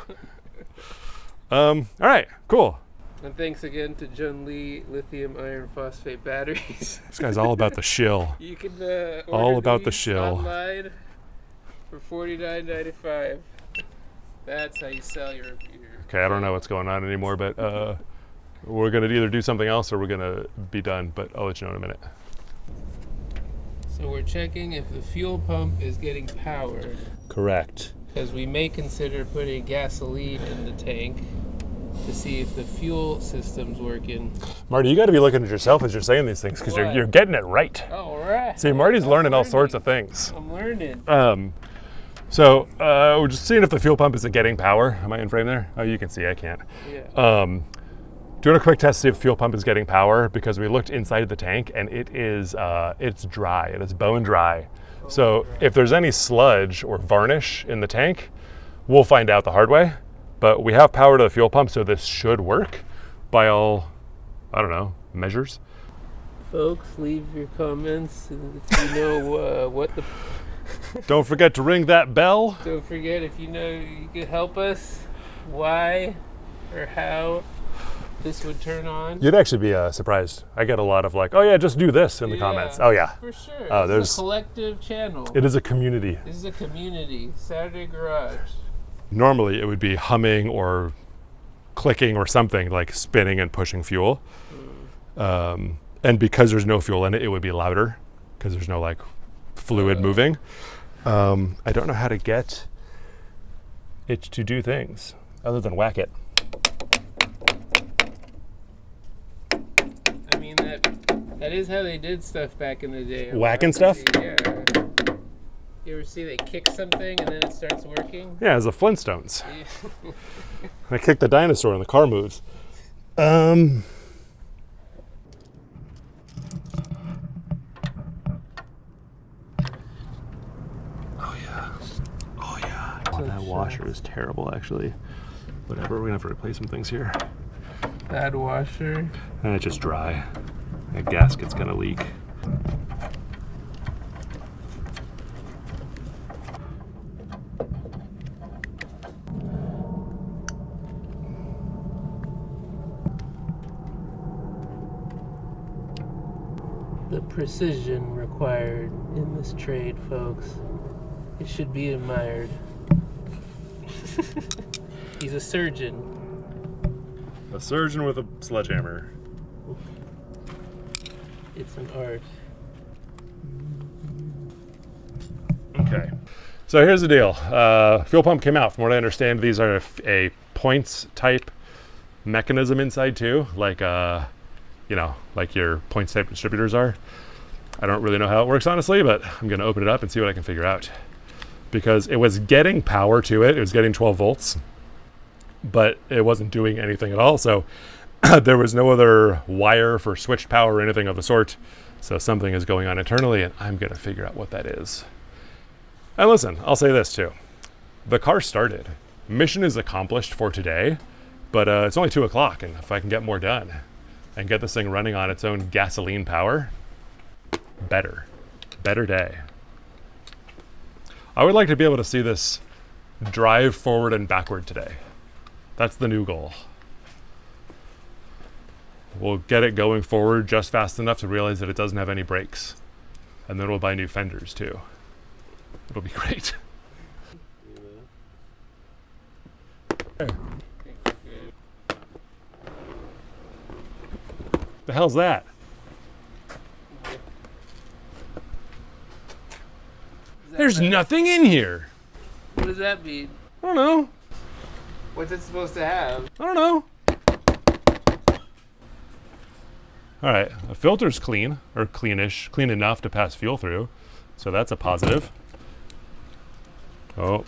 All right, cool. And thanks again to John Lee Lithium Iron Phosphate Batteries. This guy's all about the shill. You can All order about the these shill. online for $49.95. That's how you sell your Okay, I don't know what's going on anymore, but we're going to either do something else or we're going to be done, but I'll let you know in a minute. So we're checking if the fuel pump is getting power, Correct. because we may consider putting gasoline in the tank to see if the fuel system's working. Marty, you got to be looking at yourself as you're saying these things because What? you're getting it right. All right. See, Marty's I'm learning all learning. sorts of things. I'm learning. So we're just seeing if the fuel pump isn't getting power. Am I in frame there? Oh, you can see, I can't. Yeah. Doing a quick test to see if the fuel pump is getting power because we looked inside of the tank and it is it's dry. It is bone dry. So if there's any sludge or varnish in the tank, we'll find out the hard way. But we have power to the fuel pump, so this should work by all, I don't know, measures. Folks, leave your comments if you know what the. Don't forget to ring that bell. Don't forget if you know you could help us, why or how this would turn on. You'd actually be surprised. I get a lot of like, oh yeah, just do this in the comments. Oh yeah. For sure. Oh, This there's- is a collective channel. It is a community. This is a community. Saturday Garage. Normally it would be humming or clicking or something like spinning and pushing fuel. And because there's no fuel in it, it would be louder because there's no like fluid moving. I don't know how to get it to do things other than whack it. I mean that is how they did stuff back in the day. Whacking stuff? Yeah. You ever see they kick something and then it starts working? Yeah, it's the Flintstones. Yeah. I kick the dinosaur and the car moves. Oh, that washer is terrible, actually. Whatever, we're gonna have to replace some things here. Bad washer. And it's just dry. That gasket's gonna leak. The precision required in this trade, folks. It should be admired. He's a surgeon. A surgeon with a sledgehammer. It's an art. Okay. So here's the deal. Fuel pump came out. From what I understand, these are a points type mechanism inside too, like like your points type distributors are. I don't really know how it works honestly, but I'm gonna open it up and see what I can figure out. Because it was getting power to it. It was getting 12 volts, but it wasn't doing anything at all. So there was no other wire for switched power or anything of the sort. So something is going on internally and I'm gonna figure out what that is. And listen, I'll say this too. The car started. Mission is accomplished for today, but it's only 2 o'clock, and if I can get more done and get this thing running on its own gasoline power, better day. I would like to be able to see this drive forward and backward today. That's the new goal. We'll get it going forward just fast enough to realize that it doesn't have any brakes. And then we'll buy new fenders too. It'll be great. The hell's that? There's nothing in here. What does that mean? I don't know. What's it supposed to have? I don't know. All right, the filter's clean, or cleanish, clean enough to pass fuel through. So that's a positive. Oh.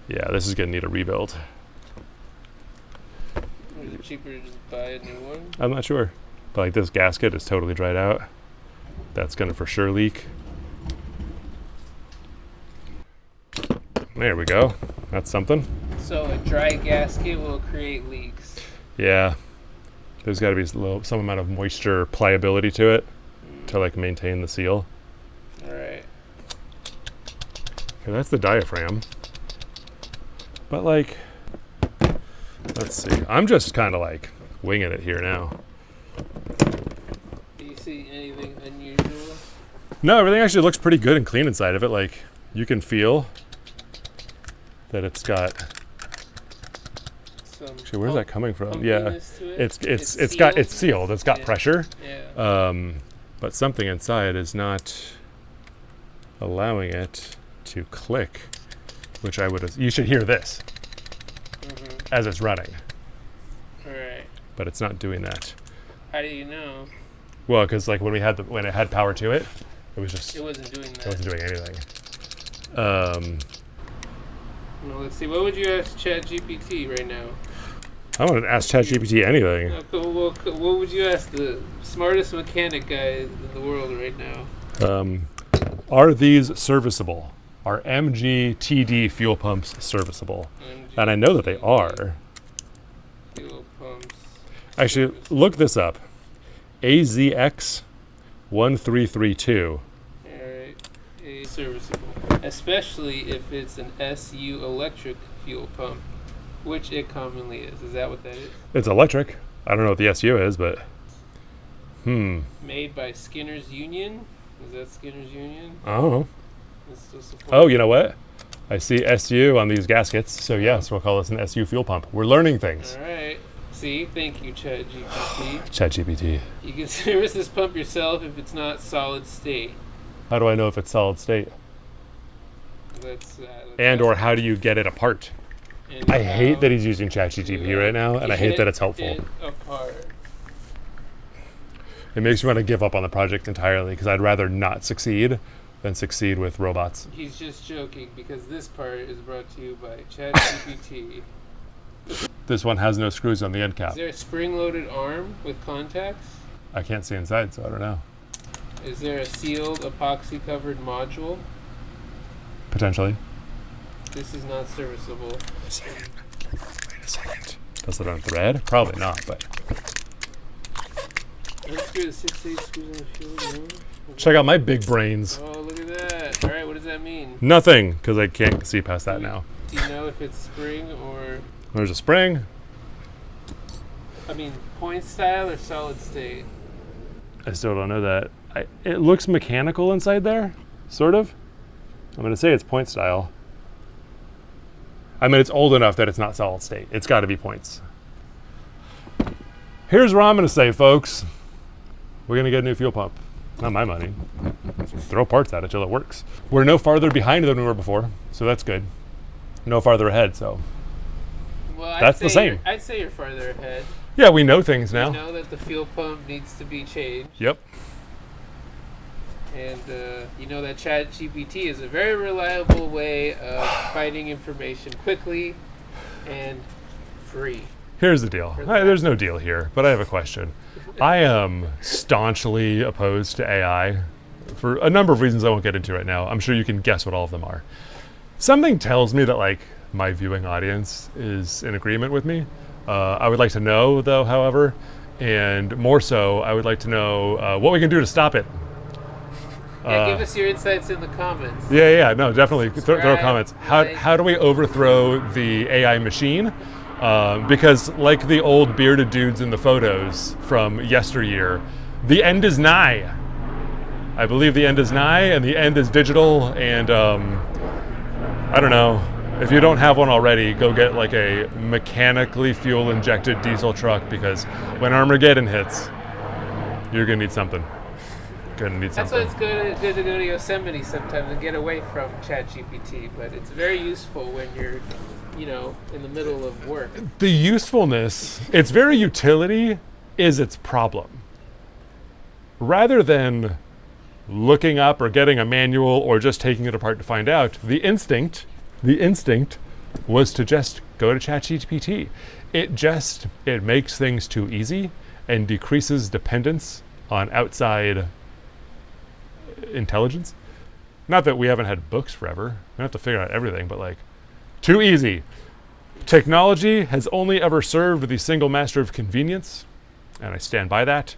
Yeah, this is gonna need a rebuild. Is it cheaper to just buy a new one? I'm not sure. But like this gasket is totally dried out. That's gonna for sure leak. There we go. That's something. So a dry gasket will create leaks. Yeah. There's got to be some amount of moisture pliability to it to like maintain the seal. All right. Okay, that's the diaphragm. But like, let's see. I'm just kind of like winging it here now. Do you see anything unusual? No, everything actually looks pretty good and clean inside of it. Like you can feel that it's got. Actually, where's that coming from? Yeah, it's sealed. It's got pressure. Yeah. But something inside is not allowing it to click, which you should hear this as it's running. All right. But it's not doing that. How do you know? Well, because like when it had power to it, it wasn't doing that. It wasn't doing anything. Well, let's see. What would you ask ChatGPT right now? I want to ask ChatGPT anything. What would you ask the smartest mechanic guy in the world right now? Are these serviceable? Are MGTD fuel pumps serviceable? And I know that they are. Fuel pumps. Actually, look this up. AZX 1332. Alright. Serviceable. Especially if it's an SU electric fuel pump. Which it commonly is. Is that what that is? It's electric. I don't know what the SU is, but... Made by Skinner's Union? Is that Skinner's Union? I don't know. Oh, you know what? I see SU on these gaskets, so yes, we'll call this an SU fuel pump. We're learning things. All right. See? Thank you, ChatGPT. ChatGPT. You can service this pump yourself if it's not solid state. How do I know if it's solid state? Or how do you get it apart? I hate that he's using ChatGPT right now, and I hate that it's helpful. It makes me want to give up on the project entirely, because I'd rather not succeed than succeed with robots. He's just joking, because this part is brought to you by ChatGPT. This one has no screws on the end cap. Is there a spring-loaded arm with contacts? I can't see inside, so I don't know. Is there a sealed epoxy-covered module? Potentially. This is not serviceable. Wait a second. Does it on thread? Probably not, but... Unscrew the 6/8 screws on the fuel. Check out my big brains. Oh, look at that. All right, what does that mean? Nothing, because I can't see past that now. Do you know if it's spring or... There's a spring. I mean, point style or solid state? I still don't know that. It looks mechanical inside there, sort of. I'm going to say it's point style. I mean, it's old enough that it's not solid state. It's got to be points. Here's what I'm going to say, folks. We're going to get a new fuel pump. Not my money. Throw parts at it till it works. We're no farther behind than we were before, so that's good. No farther ahead, so well, that's the same. I'd say you're farther ahead. Yeah, we know things now. We know that the fuel pump needs to be changed. Yep. And you know that ChatGPT is a very reliable way of finding information quickly and free. Here's the deal. There's no deal here, but I have a question. I am staunchly opposed to AI for a number of reasons I won't get into right now. I'm sure you can guess what all of them are. Something tells me that like my viewing audience is in agreement with me. I would like to know, though, however, and more so, I would like to know what we can do to stop it. Yeah, give us your insights in the comments. Yeah, no, definitely throw comments. How do we overthrow the AI machine? Because like the old bearded dudes in the photos from yesteryear, the end is nigh. I believe the end is nigh, and the end is digital, and I don't know. If you don't have one already, go get like a mechanically fuel injected diesel truck, because when Armageddon hits, you're gonna need something. That's why it's good to go to Yosemite sometimes and get away from ChatGPT, but it's very useful when you're, in the middle of work. The usefulness, its very utility is its problem. Rather than looking up or getting a manual or just taking it apart to find out, the instinct was to just go to ChatGPT. It makes things too easy and decreases dependence on outside intelligence. Not that we haven't had books forever. We don't have to figure out everything, but like, too easy. Technology has only ever served the single master of convenience, and I stand by that,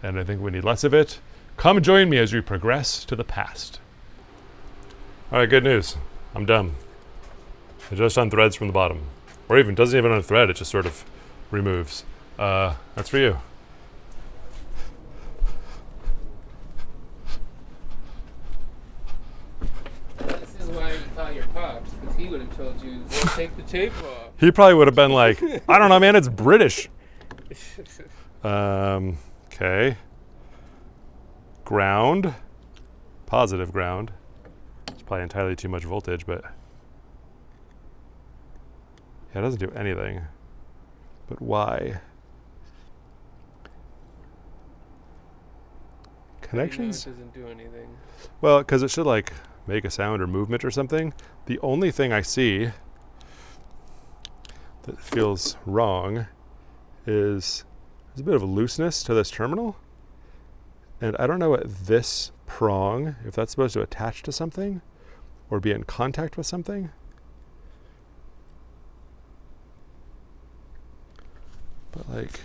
and I think we need less of it. Come join me as we progress to the past. All right, good news. I'm done. It just unthreads from the bottom. Or even doesn't even unthread, it just sort of removes. That's for you. This is why you call your pops, because he would have told you, go take the tape off. He probably would have been like, I don't know, man, it's British. Okay. Ground. Positive ground. It's probably entirely too much voltage, but yeah, it doesn't do anything. But why? Connections? It doesn't do anything. Well, because it should like make a sound or movement or something. The only thing I see that feels wrong is there's a bit of a looseness to this terminal. And I don't know what this prong, if that's supposed to attach to something or be in contact with something. But like,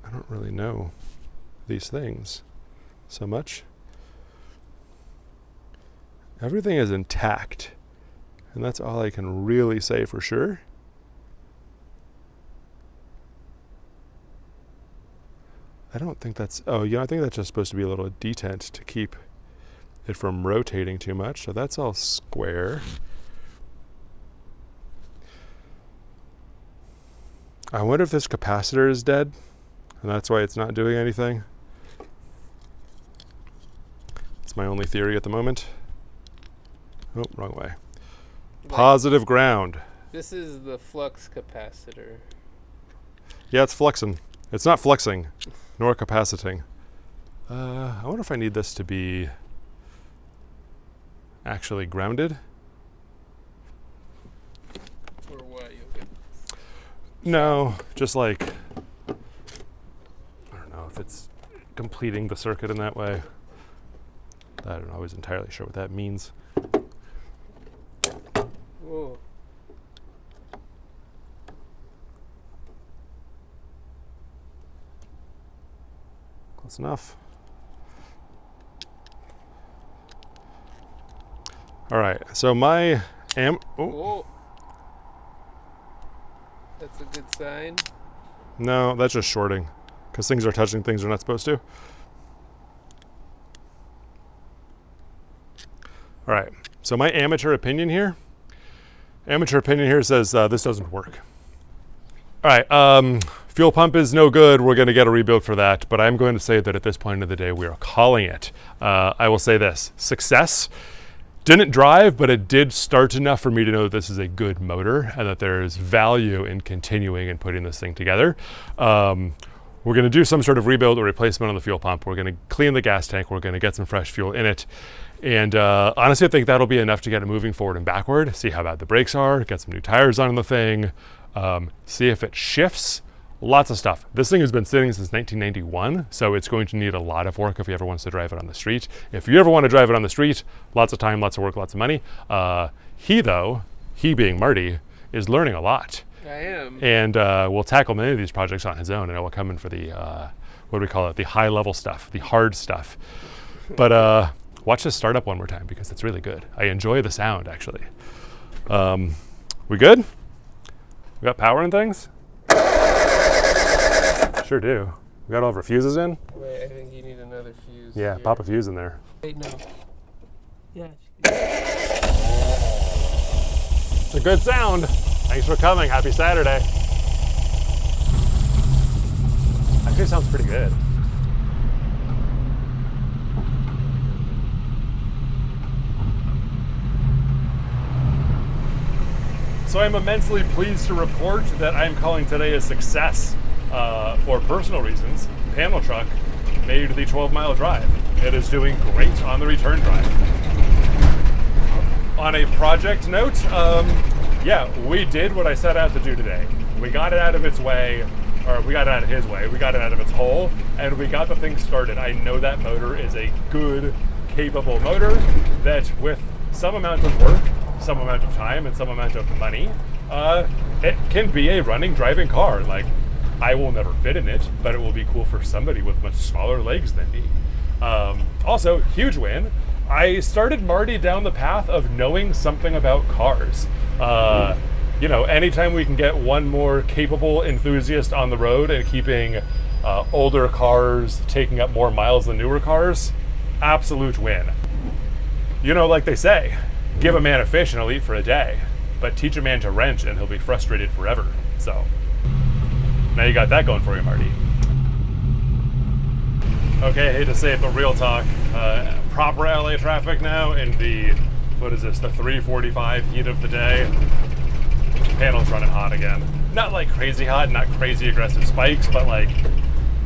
I don't really know these things so much. Everything is intact, and that's all I can really say for sure. I don't think that's, I think that's just supposed to be a little detent to keep it from rotating too much, so that's all square. I wonder if this capacitor is dead, and that's why it's not doing anything. It's my only theory at the moment. Oh, wrong way. Positive ground. This is the flux capacitor. Yeah, it's fluxing. It's not fluxing, nor capaciting. I wonder if I need this to be actually grounded. Or what? No, just like, I don't know if it's completing the circuit in that way. I'm not always entirely sure what that means. Whoa. Close enough. All right, so my Whoa. That's a good sign. No, that's just shorting, because things are touching things they're not supposed to. All right, so my amateur opinion here says this doesn't work. All right, fuel pump is no good. We're going to get a rebuild for that, but I'm going to say that at this point of the day, we are calling it. I will say this, success. Didn't drive, but it did start enough for me to know that this is a good motor and that there's value in continuing and putting this thing together. We're going to do some sort of rebuild or replacement on the fuel pump. We're going to clean the gas tank. We're going to get some fresh fuel in it. And honestly, I think that'll be enough to get it moving forward and backward, see how bad the brakes are, get some new tires on the thing, see if it shifts. Lots of stuff. This thing has been sitting since 1991, so it's going to need a lot of work if he ever wants to drive it on the street. If you ever want to drive it on the street, lots of time, lots of work, lots of money. He being Marty, is learning a lot. I am. And will tackle many of these projects on his own, and I will come in for the, what do we call it, the high level stuff, the hard stuff. But watch this start up one more time because it's really good. I enjoy the sound, actually. We good? We got power and things? Sure do. We got all of our fuses in? Wait, I think you need another fuse. Yeah, here. pop a fuse in there. Wait, no. Yeah. It's a good sound. Thanks for coming. Happy Saturday. Actually sounds pretty good. So I'm immensely pleased to report that I'm calling today a success for personal reasons. Panel truck made the 12-mile drive. It is doing great on the return drive. On a project note, yeah, we did what I set out to do today. We got it out of its way, or we got it out of his way, we got it out of its hole, and we got the thing started. I know that motor is a good, capable motor that with some amount of work, some amount of time, and some amount of money, it can be a running, driving car. Like, I will never fit in it, but it will be cool for somebody with much smaller legs than me. Also, huge win. I started Marty down the path of knowing something about cars. You know, anytime we can get one more capable enthusiast on the road and keeping older cars taking up more miles than newer cars, absolute win. You know, like they say, give a man a fish and he'll eat for a day, but teach a man to wrench and he'll be frustrated forever. So, now you got that going for you, Marty. Okay, I hate to say it, but real talk. Proper LA traffic now in the, what is this, the 3:45 heat of the day. Panel's running hot again. Not like crazy hot, not crazy aggressive spikes, but like,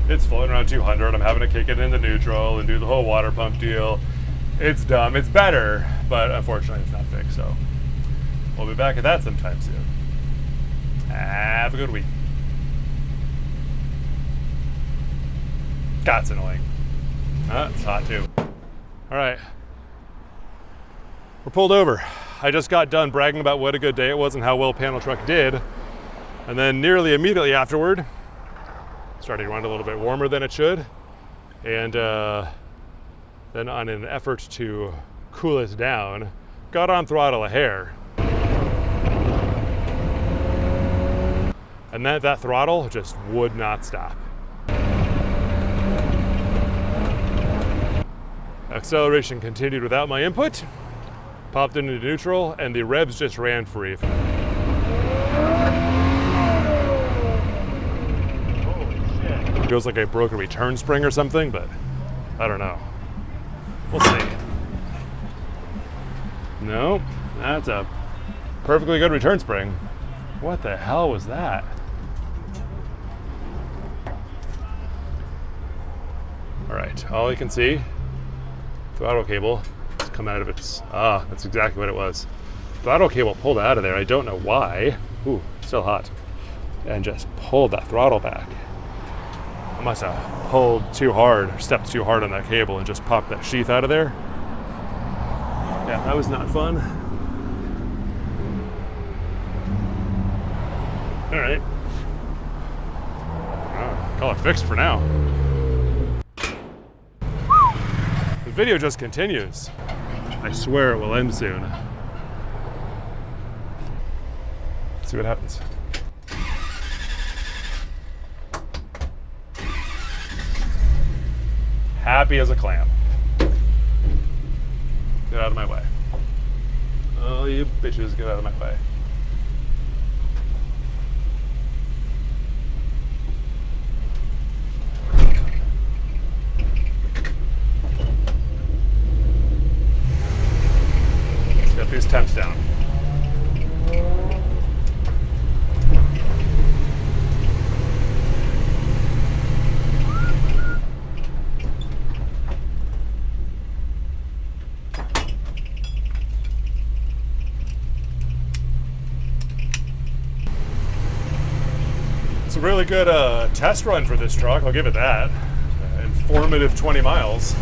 it's floating around 200. I'm having to kick it into neutral and do the whole water pump deal. It's dumb. It's better, but unfortunately it's not fixed, so we'll be back at that sometime soon. Have a good week. God, it's annoying. It's hot too. All right. We're pulled over. I just got done bragging about what a good day it was and how well Panel Truck did. And then nearly immediately afterward, started to run a little bit warmer than it should. And then on an effort to cool it down, got on throttle a hair. And that throttle just would not stop. Acceleration continued without my input, popped into neutral, and the revs just ran free. Holy shit. Feels like I broke a return spring or something, but I don't know. We'll see. No, that's a perfectly good return spring. What the hell was that? All right, all you can see, throttle cable has come out of its, that's exactly what it was. Throttle cable pulled out of there, I don't know why. Ooh, still hot. And just pulled that throttle back. I must have pulled too hard, or stepped too hard on that cable and just popped that sheath out of there. Yeah, that was not fun. All right. Call it fixed for now. The video just continues. I swear it will end soon. Let's see what happens. Happy as a clam. Get out of my way. Oh, you bitches, get out of my way. Let's get these temps down. It's a really good test run for this truck, I'll give it that. Informative 20 miles.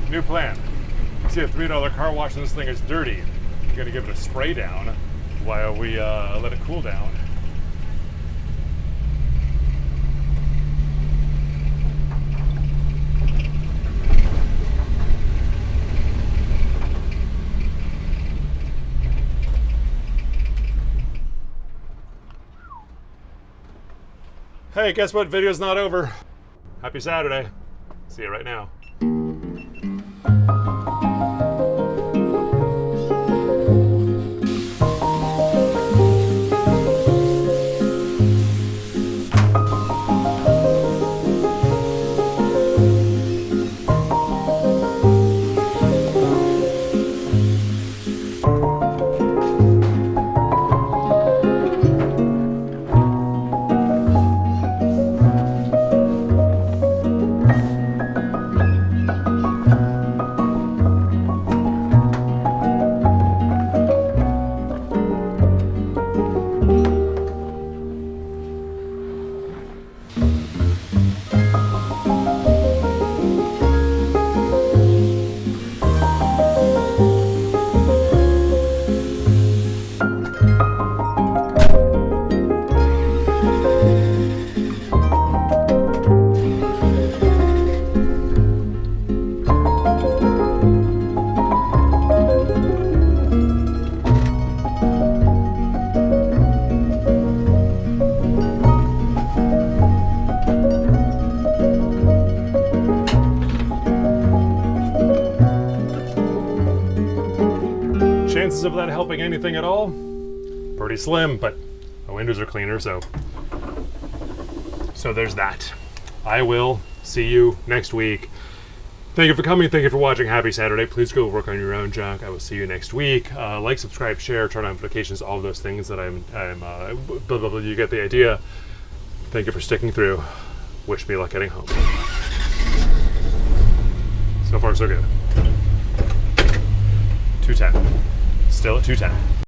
new plan. See, a $3 car wash and this thing is dirty. You're gonna give it a spray down while we let it cool down. Hey, guess what? Video's not over. Happy Saturday. See you right now. Chances of that helping anything at all? Pretty slim, but my windows are cleaner, so there's that. I will see you next week. Thank you for coming. Thank you for watching. Happy Saturday. Please go work on your own junk. I will see you next week. Like, subscribe, share, turn on notifications, all of those things that I'm blah, blah, blah, you get the idea. Thank you for sticking through. Wish me luck getting home. So far, so good. 210. Still at 210.